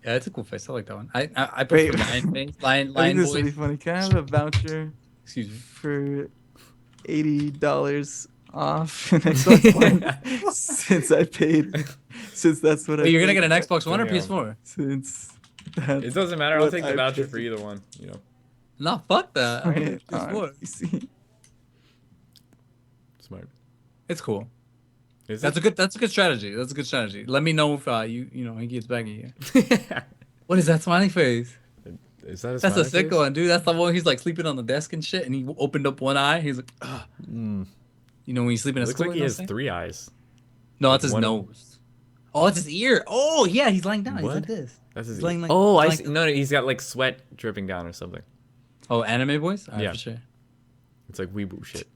Yeah, it's a cool face. I like that one. I prefer Wait. lion face. I think Lion this would be voice. funny. Can I have a voucher Excuse me. for $80 off an Xbox One since I paid, since that's what I Wait, you're gonna paid, get an Xbox One or Damn. PS4? since that's It doesn't matter. I'll what take the I voucher paid. for either one. You know. No, fuck that. I want Wait, PS4. PC. Smart. It's cool. Is That's a good strategy. That's a good strategy. Let me know if he gets back at you. it? What is that smiley face? Is that a That's a smiley sick face? one, dude. That's the one he's like sleeping on the desk and shit, and he opened up one eye. He's like, ugh. Mm. You know when you sleep in It a looks school. like he you know has what I'm saying? 3 eyes. No, that's his one- nose. Oh, it's his ear. Oh, yeah, he's lying down. He's What? like this. That's his. He's laying like- oh, I like- see. No, he's got like sweat dripping down or something. Oh, anime voice? Alright, Yeah. for sure. It's like weeboo shit.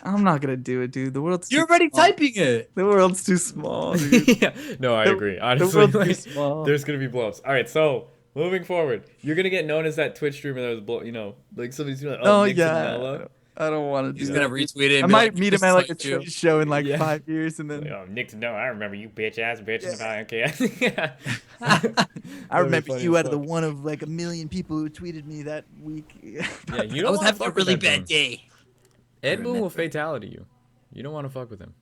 I'm not gonna do it, dude. The world's You're too already small. typing it. The world's too small, dude. Yeah. No, I The- agree. the Honestly, world's too like, small. there's gonna be blowups. All right, so moving forward, you're gonna get known as that Twitch streamer that was blow. You know, like somebody's gonna like, Oh NickTanella. yeah, I don't want to do He's that. gonna retweet it. I And be might like, meet him "This at like a is you." trade show in like Yeah. 5 years, and Like, then oh, NickTanella, I remember you bitch ass bitching about MKS. I That'd be remember funny you as out of the fuck. one of like a million people who tweeted me that week. Yeah, you I don't was wanna having a fuck with really Ed bad Boon. day. Ed Boon will fatality you. You don't want to fuck with him.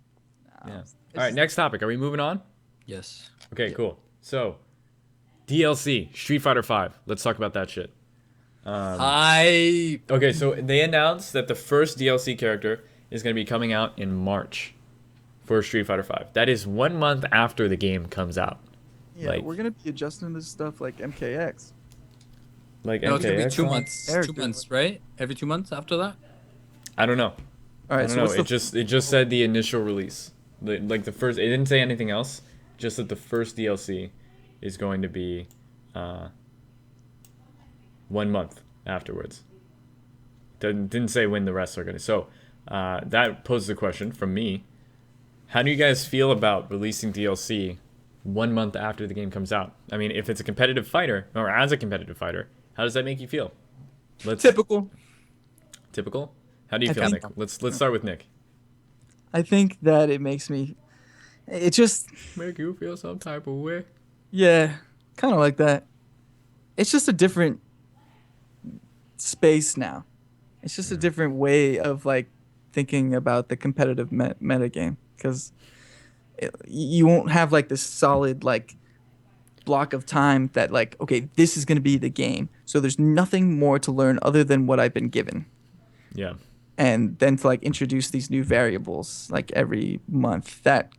No, Yeah. it's All right, just- next topic. Are we moving on? Yes. Okay, cool. So, DLC Street Fighter 5. Let's talk about that shit. I Okay, so they announced that the first DLC character is going to be coming out in March for Street Fighter 5. That is 1 month after the game comes out. Yeah, like- we're gonna be adjusting this stuff like MKX. Like no, it's gonna be MKX. 2 months. Character. 2 months, right? Every 2 months after that. I don't know. All I right, don't so know. what's It just said the initial release. Like the first. It didn't say anything else. Just that the first DLC is going to be 1 month afterwards. Didn't say when the rest are going to. So that poses a question from me. How do you guys feel about releasing DLC 1 month after the game comes out? I mean, if it's a competitive fighter, or as a competitive fighter, how does that make you feel? Typical. Typical? How do you I feel, think- Nick? Let's start with Nick. I think that it makes me. It just Make you feel some type of way. yeah, kind of like that. It's just a different space now. It's just a different way of like thinking about the competitive meta game because you won't have like this solid like block of time that like okay this is going to be the game. So there's nothing more to learn other than what I've been given. Yeah. And then to like introduce these new variables like every month that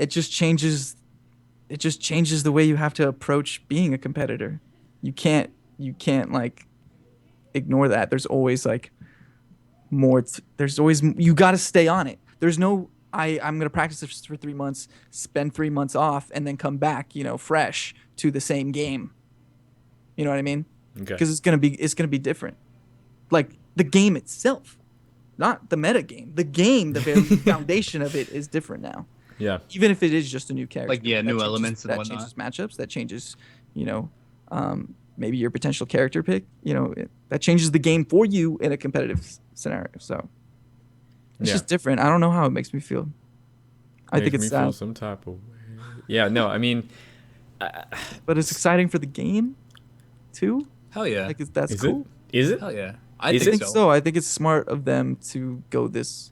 just changes the way you have to approach being a competitor. You can't like ignore that. There's always like more there's always you got to stay on it. There's no I'm going to practice this for 3 months, spend 3 months off and then come back, fresh to the same game. You know what I mean? Okay. Because it's going to be different. Like the game itself not the meta game. The game, the very foundation of it is different now. Yeah. Even if it is just a new character. Like, yeah, that new changes- elements and that whatnot. changes matchups. That changes, you know, maybe your potential character pick. You know, that changes the game for you in a competitive scenario. So it's Yeah. just different. I don't know how it makes me feel. I think Makes it's me feel sad, some type of way. Yeah, no, I mean, but it's exciting for the game too. Hell yeah. Like that's is cool. it? Is it? Hell yeah. I Is I think think so. so. I think it's smart of them to go this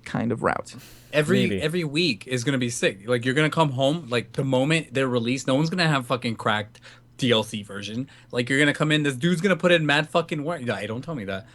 kind of route. Maybe. Every week is gonna be sick. Like, you're gonna come home, like, the moment they're released, no one's gonna have fucking cracked DLC version. Like, you're gonna come in, this dude's gonna put in mad fucking work. Yeah, don't tell me that.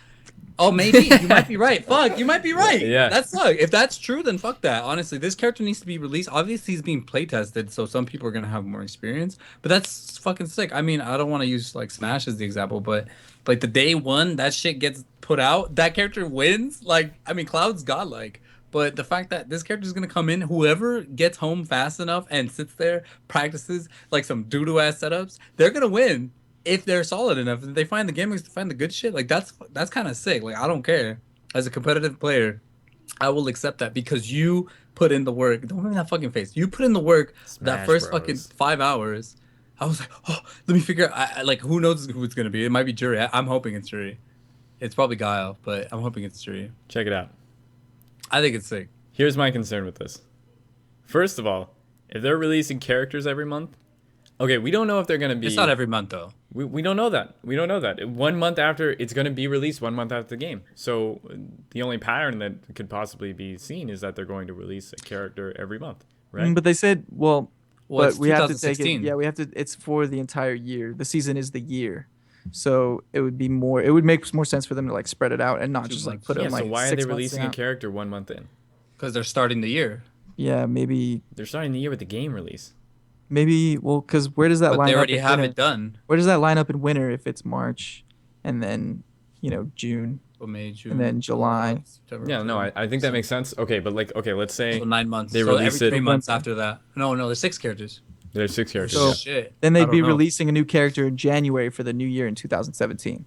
Oh, maybe you might be right. Fuck, you might be right. Yeah. That sucks. If that's true, then fuck that. Honestly, this character needs to be released. Obviously, he's being play tested, so some people are gonna have more experience. But that's fucking sick. I mean, I don't want to use like Smash as the example, but like the day one that shit gets put out, that character wins. Like, I mean, Cloud's godlike. But the fact that this character is gonna come in, whoever gets home fast enough and sits there, practices like some doo-doo ass setups, they're gonna win if they're solid enough. If they find the gimmicks to find the good shit, like that's kind of sick. Like, I don't care. As a competitive player, I will accept that because you put in the work. Don't make that fucking face. You put in the work. That Smash first Bros. fucking 5 hours. I was like, oh, let me figure out. Like, who knows who it's gonna be? It might be Jury. I'm hoping it's Jury. It's probably Guile, but I'm hoping it's Jury. Check it out. I think it's sick. Here's my concern with this. First of all, if they're releasing characters every month, okay, we don't know if they're gonna be. It's not every month though. We don't know that. We don't know that. 1 month after it's going to be released, 1 month after the game. So the only pattern that could possibly be seen is that they're going to release a character every month, right? But they said, well, Well, but it's we have to take it. 2016. Yeah, we have to. It's for the entire year. The season is the year, so it would be more. It would make more sense for them to like spread it out and not 2 just like months. put it Yeah, in like so why are 6 they months releasing a out. character 1 month in? Because they're starting the year. Yeah, maybe They're starting the year with the game release. well, because where does that But line they up? already in have winter? it done. Where does that line up in winter if it's March, and then June, Well, May, June, and then July? September, Yeah, no, I think that makes sense. Okay, but like, okay, let's say So 9 months. They so every release it- 3 months after that. No, there's 6 characters. there's 6 characters. So- yeah. Shit. Then I they'd don't be know. releasing a new character in January for the new year in 2017.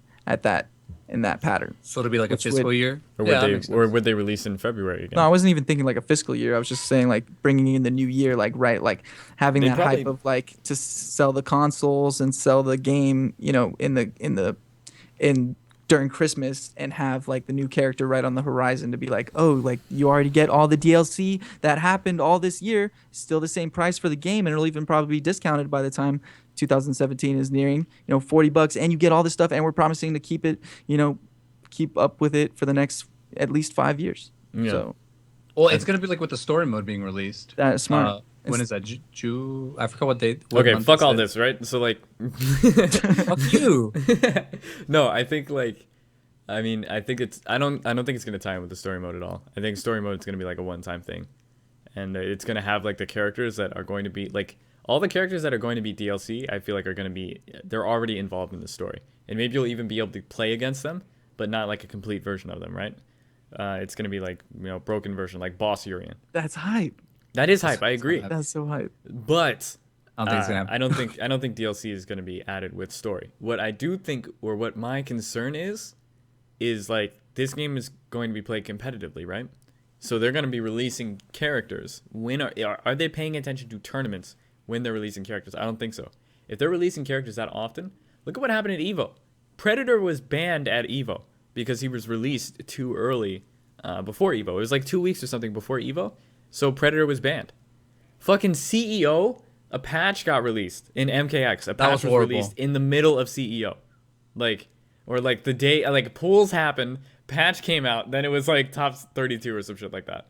In that pattern. So it'll be like a Which would- fiscal year. Or Yeah, that would makes they or sense. would they release in February again? No, I wasn't even thinking like a fiscal year. I was just saying like bringing in the new year, like like having They that hype probably- of like to sell the consoles and sell the game, in during Christmas and have like the new character right on the horizon to be like, oh, like you already get all the DLC that happened all this year, still the same price for the game, and it'll even probably be discounted by the time 2017 is nearing, $40, and you get all this stuff, and we're promising to keep it, keep up with it for the next at least 5 years. Yeah. So Well, it's gonna be like with the story mode being released. that's smart. When It's- is that? I forgot what date. what Okay, month fuck it all said. this, right? So like Fuck you. No, I think like I mean, I think it's I don't think it's going to tie in with the story mode at all. I think story mode is going to be like a one-time thing. And it's going to have like the characters that are going to be like all the characters that are going to be DLC, I feel like are going to be they're already involved in the story. And maybe you'll even be able to play against them, but not like a complete version of them, right? It's going to be like, broken version like Boss Urian. That's hype. That is hype, I agree. That's so hype. But I don't think it's gonna happen. I don't think DLC is going to be added with story. What I do think, or what my concern is like this game is going to be played competitively, right? So they're going to be releasing characters. When are they paying attention to tournaments when they're releasing characters? I don't think so. If they're releasing characters that often, look at what happened at Evo. Predator was banned at Evo because he was released too early before Evo. It was like 2 weeks or something before Evo, so Predator was banned. Fucking CEO, a patch got released in MKX. A patch was was horrible. released in the middle of CEO. Or the day, pools happened, patch came out, then it was like top 32 or some shit like that.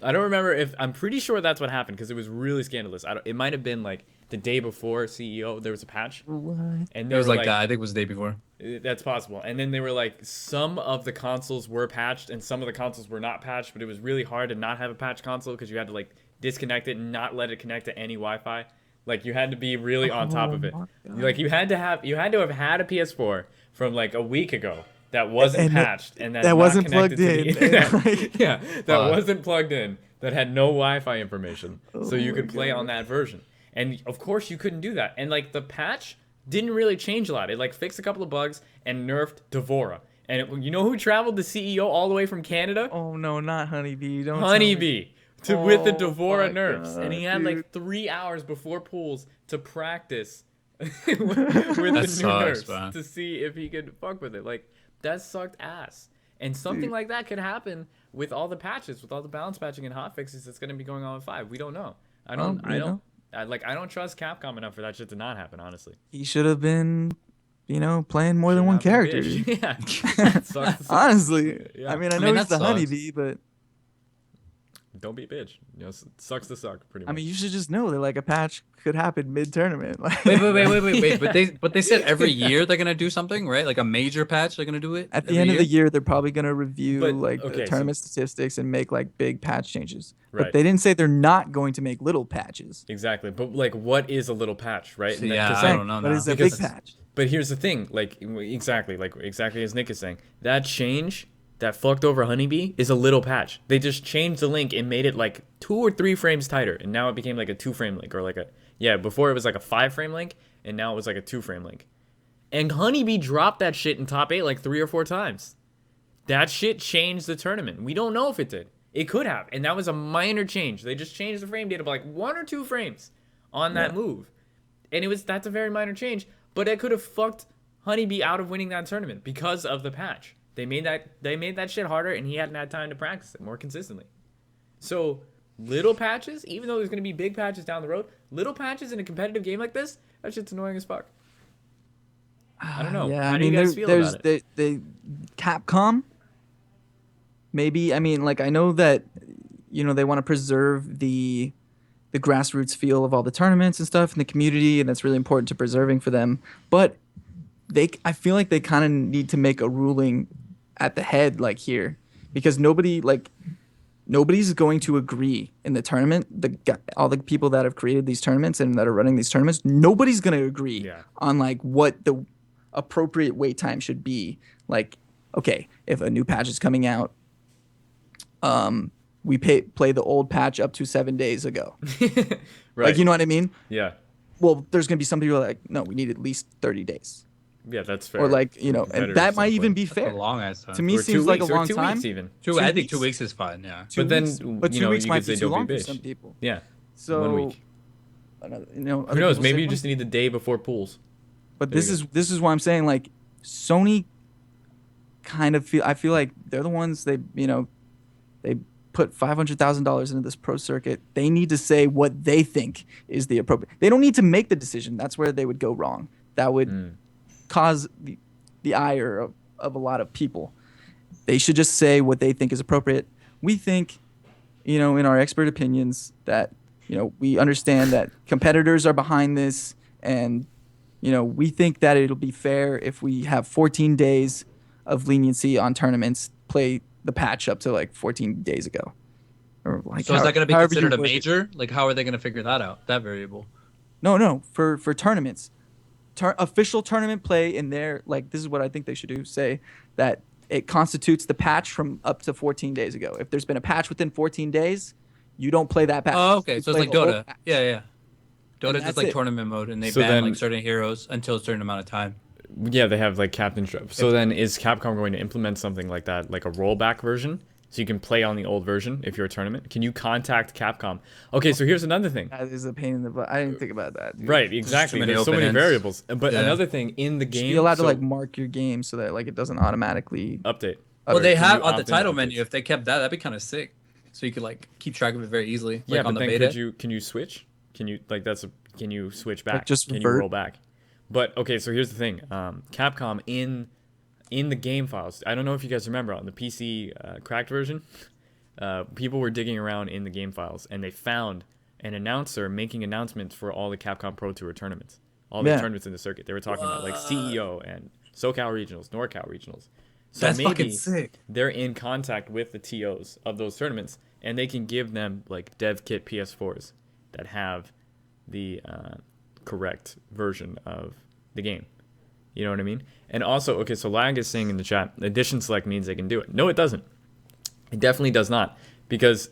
I don't remember I'm pretty sure that's what happened because it was really scandalous. It might have been like the day before CEO, there was a patch. What? And It was like that. I think it was the day before. That's possible. And then they were like, some of the consoles were patched and some of the consoles were not patched, but it was really hard to not have a patch console because you had to like disconnect it and not let it connect to any Wi-Fi. Like you had to be really on top of it. my God. Like you had to have had a PS4 from like a week ago that wasn't And patched and that not wasn't connected plugged to in. the, yeah, that Fuck. wasn't plugged in, that had no Wi-Fi information, so you Oh could my play God. on that version. And of course you couldn't do that. And like the patch didn't really change a lot. It like fixed a couple of bugs and nerfed Devora. And you know who traveled the CEO all the way from Canada? Oh no, not Honeybee. Don't tell me. Honeybee with the Oh Devora my nerfs, and he God, had dude. like 3 hours before pools to practice with the new sucks, nerfs man. to see if he could fuck with it. Like that sucked ass. And something like that could happen with all the patches, with all the balance patching and hotfixes that's going to be going on with 5. We don't know. I don't trust Capcom enough for that shit to not happen. Honestly, He should have been, playing more than Should one not be a character. bitch. Dude. Yeah, it sucks to suck. Honestly, Yeah. I mean, I I know mean, he's that the sucks. Honeybee, but Don't be a bitch. It sucks to suck. Pretty much. I mean, you should just know that like a patch could happen mid-tournament. Like, Wait. But they said every year they're gonna do something, right? Like a major patch, they're gonna do it at the every end of year? the year, they're probably gonna review But, like okay, the so- tournament statistics and make like big patch changes. Right. But they didn't say they're not going to make little patches. Exactly. But like, what is a little patch, right? So, And that- yeah, 'cause I then- don't know But now. it's a Because- big patch. But here's the thing, like exactly as Nick is saying, that change that fucked over Honeybee is a little patch. They just changed the link and made it like 2 or 3 frames tighter, and now it became like a 2-frame link, or like before it was like a 5-frame link, and now it was like a 2-frame link. And Honeybee dropped that shit in top 8 like 3 or 4 times. That shit changed the tournament. We don't know if it did. It could have, and that was a minor change. They just changed the frame data by like 1 or 2 frames on that move. And that's a very minor change, but it could have fucked Honeybee out of winning that tournament because of the patch. They made that shit harder, and he hadn't had time to practice it more consistently. So little patches, even though there's gonna be big patches down the road, little patches in a competitive game like this, that shit's annoying as fuck. I don't know. Yeah, How I do you mean, guys feel about it? they Capcom. Maybe I mean, like I know that they want to preserve the grassroots feel of all the tournaments and stuff in the community, and that's really important to preserving for them. But I feel like they kind of need to make a ruling at the head, like here, because nobody's going to agree in the tournament. All the people that have created these tournaments and that are running these tournaments, nobody's going to agree on like what the appropriate wait time should be. Like, okay, if a new patch is coming out, we play the old patch up to 7 days ago. Right. Like, you know what I mean? Yeah. Well, there's going to be some people like, no, we need at least 30 days. Yeah, that's fair. Or like, and Competitive that might even standpoint. be That's fair. a long ass time. To me, Or 2 seems like a weeks, or long 2 time. weeks even. I think weeks. 2 weeks is fine. Yeah. But then, But 2 weeks you might could be say too don't long be for bitch. some people. Yeah. So 1 week. Who Who knows? knows? Maybe you just need the day before pools. But There this you is why I'm saying like Sony kind of I feel like they're the ones they put $500,000 into this pro circuit. They need to say what they think is the appropriate. They don't need to make the decision. That's where they would go wrong. That would cause the ire of a lot of people. They should just say what they think is appropriate. We think, in our expert opinions that, we understand that competitors are behind this, and, we think that it'll be fair if we have 14 days of leniency on tournaments, play the patch up to like 14 days ago. Or like So is that going to be however you considered a word it. major? Like, how are they going to figure that out? That variable. No, for tournaments. Official tournament play in there, like this is what I think they should do, say that it constitutes the patch from up to 14 days ago. If there's been a patch within 14 days, you don't play that patch. Oh, okay. You So it's play like the whole Dota. patch. Yeah. Dota's that's just like it. tournament mode, and they So ban then- like certain heroes until a certain amount of time. Yeah, they have like captain strip. So then is Capcom going to implement something like that, like a rollback version? So you can play on the old version if you're a tournament? Can you contact Capcom? Okay, so here's another thing. That is a pain in the butt. I didn't think about that. Dude. Right, exactly. many There's so open many ends. variables. But Yeah. another thing in the You should game, be allowed to so- like mark your game so that like it doesn't automatically. update. Well, they Can have you on the opt in title updates? menu. If they kept that, that'd be kind of sick. So you could like keep track of it very easily. Yeah, Like on but the then beta. can you switch? Can you switch back? just can revert? you roll back? But okay, so here's the thing. Capcom in the game files. I don't know if you guys remember on the PC cracked version. People were digging around in the game files, and they found an announcer making announcements for all the Capcom Pro Tour tournaments, all the Yeah. tournaments in the circuit. They were talking about like CEO and SoCal regionals, NorCal regionals. So That's maybe fucking sick. they're in contact with the TOs of those tournaments, and they can give them like dev kit PS4s that have the correct version of the game. You know what I mean? And also, okay, so Lag is saying in the chat, edition select means they can do it. No, it doesn't. It definitely does not, because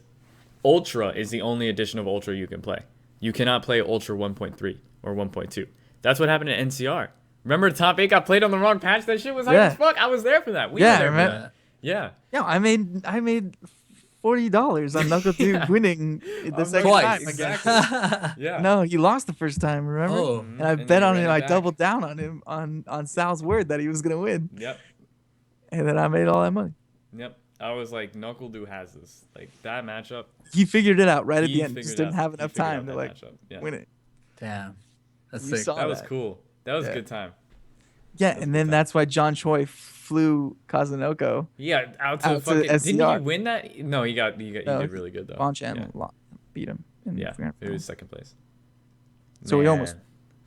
Ultra is the only edition of Ultra you can play. You cannot play Ultra 1.3 or 1.2. That's what happened at NCR, Remember top 8 got played on the wrong patch? That shit was hype Yeah. as fuck. I was there for that. We Yeah, were there for remember- that. Yeah. Yeah, I made $40 on Knuckle 2 Yeah. winning the On second Knuckle time two, against. exactly. Yeah. No, he lost the first time, remember? Oh. And I And bet then on he him. ran I it back. doubled down on him on Sal's word that he was gonna win, Yep. and then I made all that money. Yep. I was like, Knuckle Doo has this. Like that matchup. He figured it out right at he the end. figured Just didn't out- have he enough figured out time to that like matchup. Yeah. win it. Damn. That's We sick. saw That was that. cool. That was a Yeah. good time. Yeah, That's and good then time. that's why John Choi flew Kazunoko. Yeah, out to Out to fucking. Didn't he SCR. win that? No, he No, did really good though. Bonchan Yeah. beat him. In Yeah, the grand it final. was second place. So he almost- Man.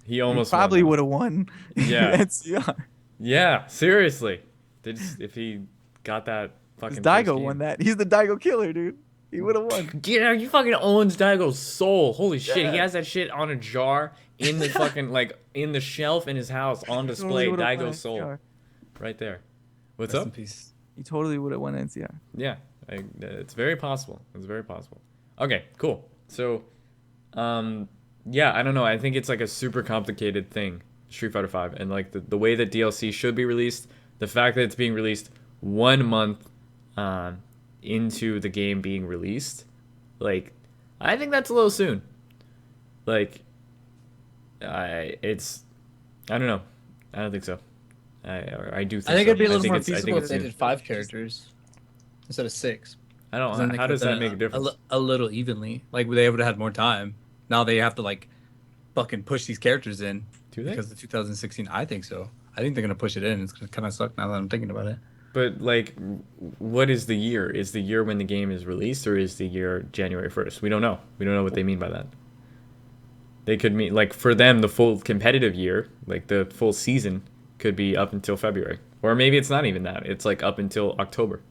He He almost probably won, would have won. Yeah. NCR. though. Yeah, seriously. If he got that fucking. Because first Daigo game. won that. He's the Daigo killer, dude. He would have won. Yeah, he fucking owns Daigo's soul. Holy shit, he Yeah. has that shit on a jar in the fucking like in the shelf in his house on display. Totally would've won Daigo's soul, NCR. right there. What's Rest in up? peace. He totally would have won NCR. Yeah, it's very possible. It's very possible. Okay, cool. So, yeah, I don't know. I think it's like a super complicated thing, Street Fighter V, and like the way that DLC should be released, the fact that it's being released 1 month into the game being released, like, I think that's a little soon. Like, I don't know. I don't think so. I do think I think so. it'd be a little more I think feasible if it's they soon. did 5 characters instead of 6. I don't 'Cause then know. they How could've does that done make a difference? A little evenly. Like they would have had more time. Now they have to like fucking push these characters in Do they? because of 2016. I think so. I think they're gonna push it in. It's gonna kind of suck now that I'm thinking about it. But like, what is the year? Is the year when the game is released, or is the year January 1st? We don't know. We don't know what they mean by that. They could mean like for them the full competitive year, like the full season, could be up until February, or maybe it's not even that. It's like up until October,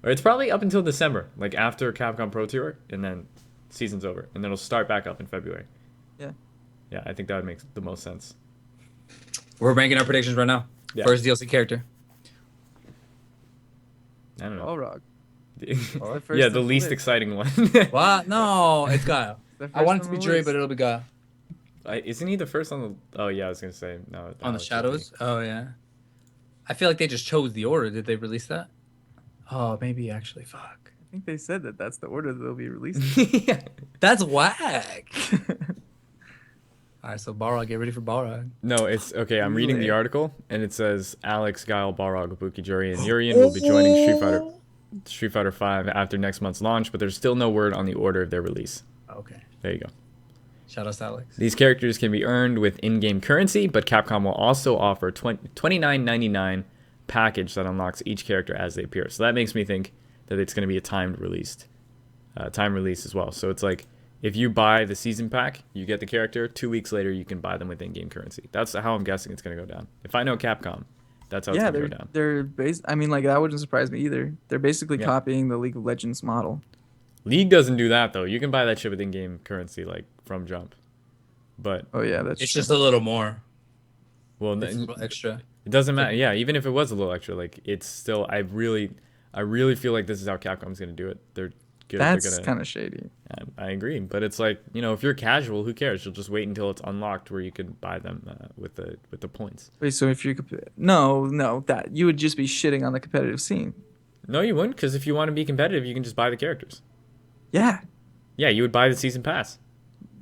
or it's probably up until December, like after Capcom Pro Tour, and then season's over, and then it'll start back up in February. Yeah. Yeah, I think that would make the most sense. We're making our predictions right now. Yeah. First DLC character. I don't know. Balrog. first Yeah, on the the least list. exciting one. What? No, it's Gaia. The I want it first to be on the Dre, list. but it'll be Gaia. Isn't he the first on the? Oh yeah, I was gonna say no. On the Alex would shadows? Oh yeah. I feel like they just chose the order. Did they release that? Oh, maybe actually. Fuck. I think they said that that's the order that they'll be released. be. Yeah. That's whack. All right, so Balrog, get ready for Balrog. No, it's okay. I'm reading the Really? article, and it says Alex, Guile, Balrog, Ibuki, Juri, and Urian will be joining Street Fighter V after next month's launch, but there's still no word on the order of their release. Okay. There you go. Shout out to Alex. These characters can be earned with in-game currency, but Capcom will also offer a $29.99 package that unlocks each character as they appear. So that makes me think that it's going to be a time release as well. So it's like if you buy the season pack, you get the character. 2 weeks later, you can buy them with in-game currency. That's how I'm guessing it's going to go down. If I know Capcom, that's how it's Yeah, going to go down. they're I mean, like that wouldn't surprise me either. They're basically Yeah. copying the League of Legends model. League doesn't do that though. You can buy that shit with in-game currency like from jump. But Oh yeah, that's It's true. just a little more. well, It's a little extra. it doesn't matter. Yeah, even if it was a little extra, like it's still. I really feel like this is how Capcom's going to do it. They're good. That's they're gonna, kind of shady. I agree, but it's like if you're casual, who cares? You'll just wait until it's unlocked where you can buy them with the points. Wait, so if you no, that you would just be shitting on the competitive scene. No, you wouldn't, because if you want to be competitive, you can just buy the characters. Yeah, Yeah, you would buy the season pass.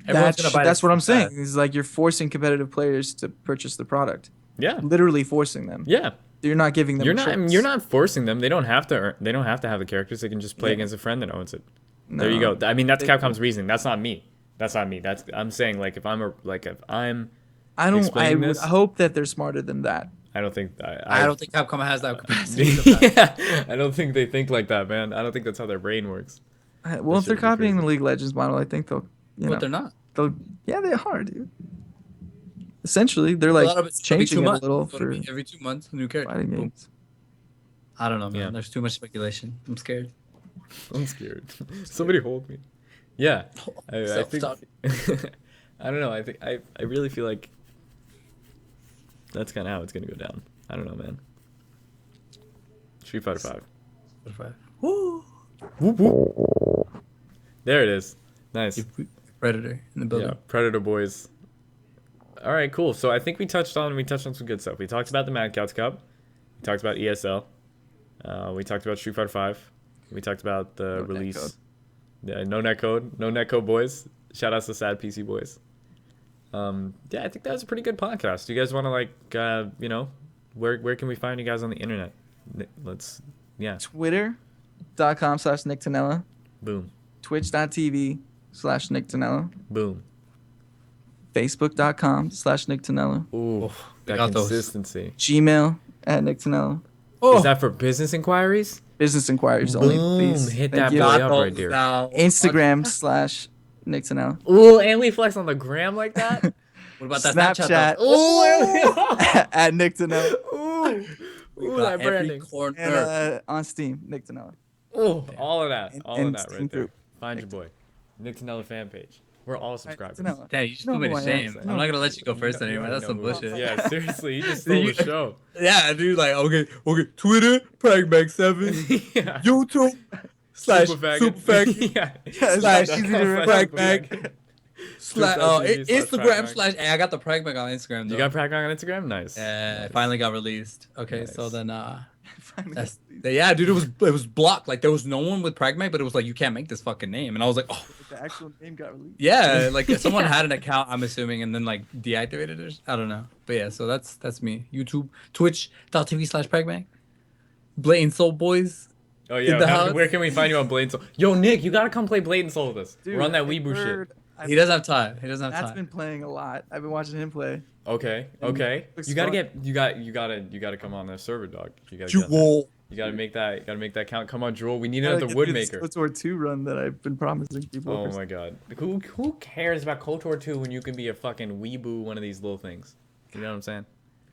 Everyone's gonna buy that's the what I'm season saying. pass. It's like you're forcing competitive players to purchase the product. Yeah, Literally forcing them. yeah. You're not giving them. You're a not. choice. You're not forcing them. They don't have to. They don't have to have the characters. They can just play Yeah. against a friend that owns it. There you No. go. I mean, that's They- Capcom's reasoning. That's not me. That's not me. I'm saying like if I'm I don't. I explaining would this- hope that they're smarter than that. I don't think I don't think Capcom has that capacity. to buy. yeah, I don't think they think like that, man. I don't think that's how their brain works. Well, if shit they're would be copying crazy. the League of Legends model, I think they'll. But they're not. They'll. Yeah, they are, dude. Essentially, they're A like lot of it's changing every it 2 a months. little It's gonna for be every 2 months, a new character. fighting Boom. games. I don't know, man. Yeah. There's too much speculation. I'm scared. I'm scared. Somebody hold me. Yeah, I think. Self-talk. I don't know. I think I really feel like that's kind of how it's gonna go down. I don't know, man. Street Fighter V. Woo! Whoop, whoop. There it is. Nice. Predator in the building. Yeah, Predator boys. All right, cool. So I think we touched on some good stuff. We talked about the Mad Cats Cup. We talked about ESL. We talked about Street Fighter 5. We talked about the release. No netcode boys. Shout outs to Sad PC boys. Yeah, I think that was a pretty good podcast. Do you guys want to where can we find you guys on the internet? Twitter.com/NickTanella. Boom. Twitch.tv/NickTanella. Boom. Facebook.com/NickTanella. Ooh, that got those. consistency. Gmail@NickTanella. Is that for business inquiries? Business inquiries only, please. Hit Thank that you. boy Got up those right there. now. Instagram/NickTanella. Ooh, and we flex on the gram like that. What about that Snapchat Ooh, at NickTanella. ooh, We ooh, got that every branding. corner. And on Steam, Ooh, NickTanella. all of that, And right Steam there. group. Find your boy, NickTanella fan page. We're all subscribers. NickTanella. Damn, you just You know put me who to I am. shame. I'm not gonna let you go first You anymore. already That's some know who- bullshit. Yeah, seriously, you just stole the show. Yeah, dude. Like, okay. Twitter, Pragmag7, Yeah. YouTube / Super Superfaggot yeah. slash easy to remember. Pragmag Twitch.tv/Pragmag. Instagram / Hey, I got the Pragmag on Instagram. Though. You got Pragmag on Instagram? Nice. Yeah, Nice. it finally got released. Okay, so Nice. then yeah, dude, it was blocked. Like there was no one with Pragmag, but it was like you can't make this fucking name. And I was like, oh The actual name got released. yeah, like someone had an account, I'm assuming, and then like deactivated it. I don't know. But yeah, so that's me. YouTube, Twitch.tv/Pragmag. Blatant Soul Boys. Oh yeah. In the house. Where can we find you on Blade Soul? Yo, Nick, you gotta come play Blade and Soul with us. Dude, We're on that I weeboo heard- shit. He doesn't have time. He doesn't have That's time. been playing a lot. I've been watching him play. Okay. looks You gotta fun. you gotta come on the server, dog. You gotta You get that. will. You gotta make that count. Come on, Jewel. We need Gotta another get through Woodmaker. this KOTOR 2 run that I've been promising people. Oh my god. Who cares about KOTOR 2 when you can be a fucking weeboo one of these little things? You know what I'm saying?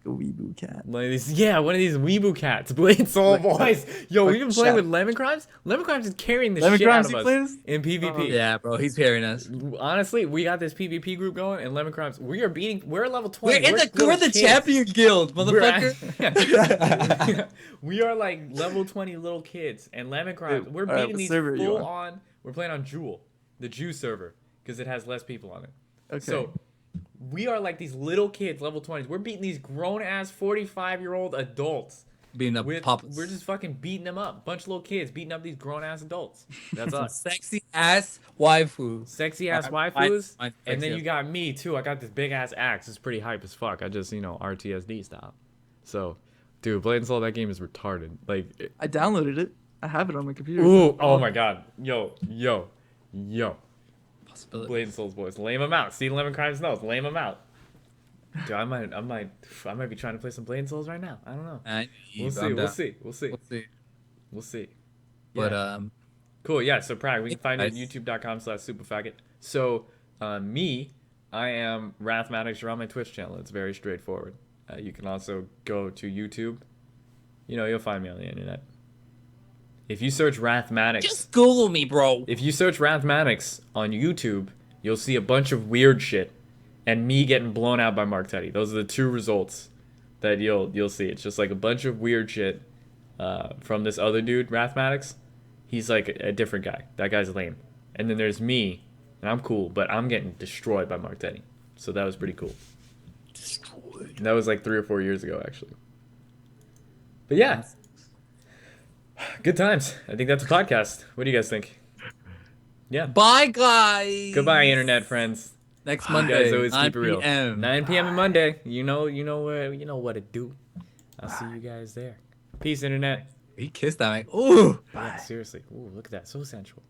A weeboo cat. One of these, yeah, one of these weeboo cats. Blade Soul Like- boys. Yo, we've been playing Shadow. with Lemon Crimes. Lemon Crimes is carrying the Lemon shit Crimes, out you of playing us this? in PvP. Yeah, bro, he's hearing us. Honestly, we got this PvP group going, and Lemon Crimes, we're level 20. We're little the kids. champion guild, We're motherfucker. we are like level 20 little kids, and Lemon Crimes, Dude, we're alright, beating what these server are you full on? on. We're playing on Jewel, the Jew server, because it has less people on it. Okay. So we are like these little kids, level 20s. We're beating these grown ass 45-year-old adults. Being a We're just fucking beating them up. Bunch of little kids beating up these grown ass adults. That's us. sexy ass waifu. Sexy ass Mine- waifus. mine's And then sexy you got me too. I got this big ass axe. It's pretty hype as fuck. I just, RTSD style. So, dude, Blade and Soul, that game is retarded. Like, I downloaded it. I have it on my computer. ooh, oh my god. Yo. Possibility. Blade and Souls boys. Lame them out. See Lemon Crimes knows. Lame them out. Dude, I might be trying to play some Blade and Souls right now. I don't know. We'll see. We'll see. We'll see. But Yeah. Cool. Yeah. So Prag, we can find it at Nice. youtube.com/superfaggot. So me, I am Wrathmatics. You're on my Twitch channel. It's very straightforward. You can also go to YouTube. You'll find me on the internet. If you search Wrathmatics, Just Google me, bro. if you search Wrathmatics on YouTube, you'll see a bunch of weird shit, and me getting blown out by Mark Teddy. Those are the two results that you'll see. It's just like a bunch of weird shit from this other dude, Wrathmatics. He's like a different guy. That guy's lame. And then there's me, and I'm cool, but I'm getting destroyed by Mark Teddy. So that was pretty cool. Destroyed. That was like 3 or 4 years ago, actually. But yeah, good times. I think that's a podcast. What do you guys think? Yeah. Bye, guys. Goodbye, internet friends. Next You Monday. guys always 9 keep it real. PM. 9 p.m. on Monday. You know what to do. I'll see you guys there. Peace, internet. He kissed that man. Ooh. Yeah, seriously. Ooh, look at that. So sensual.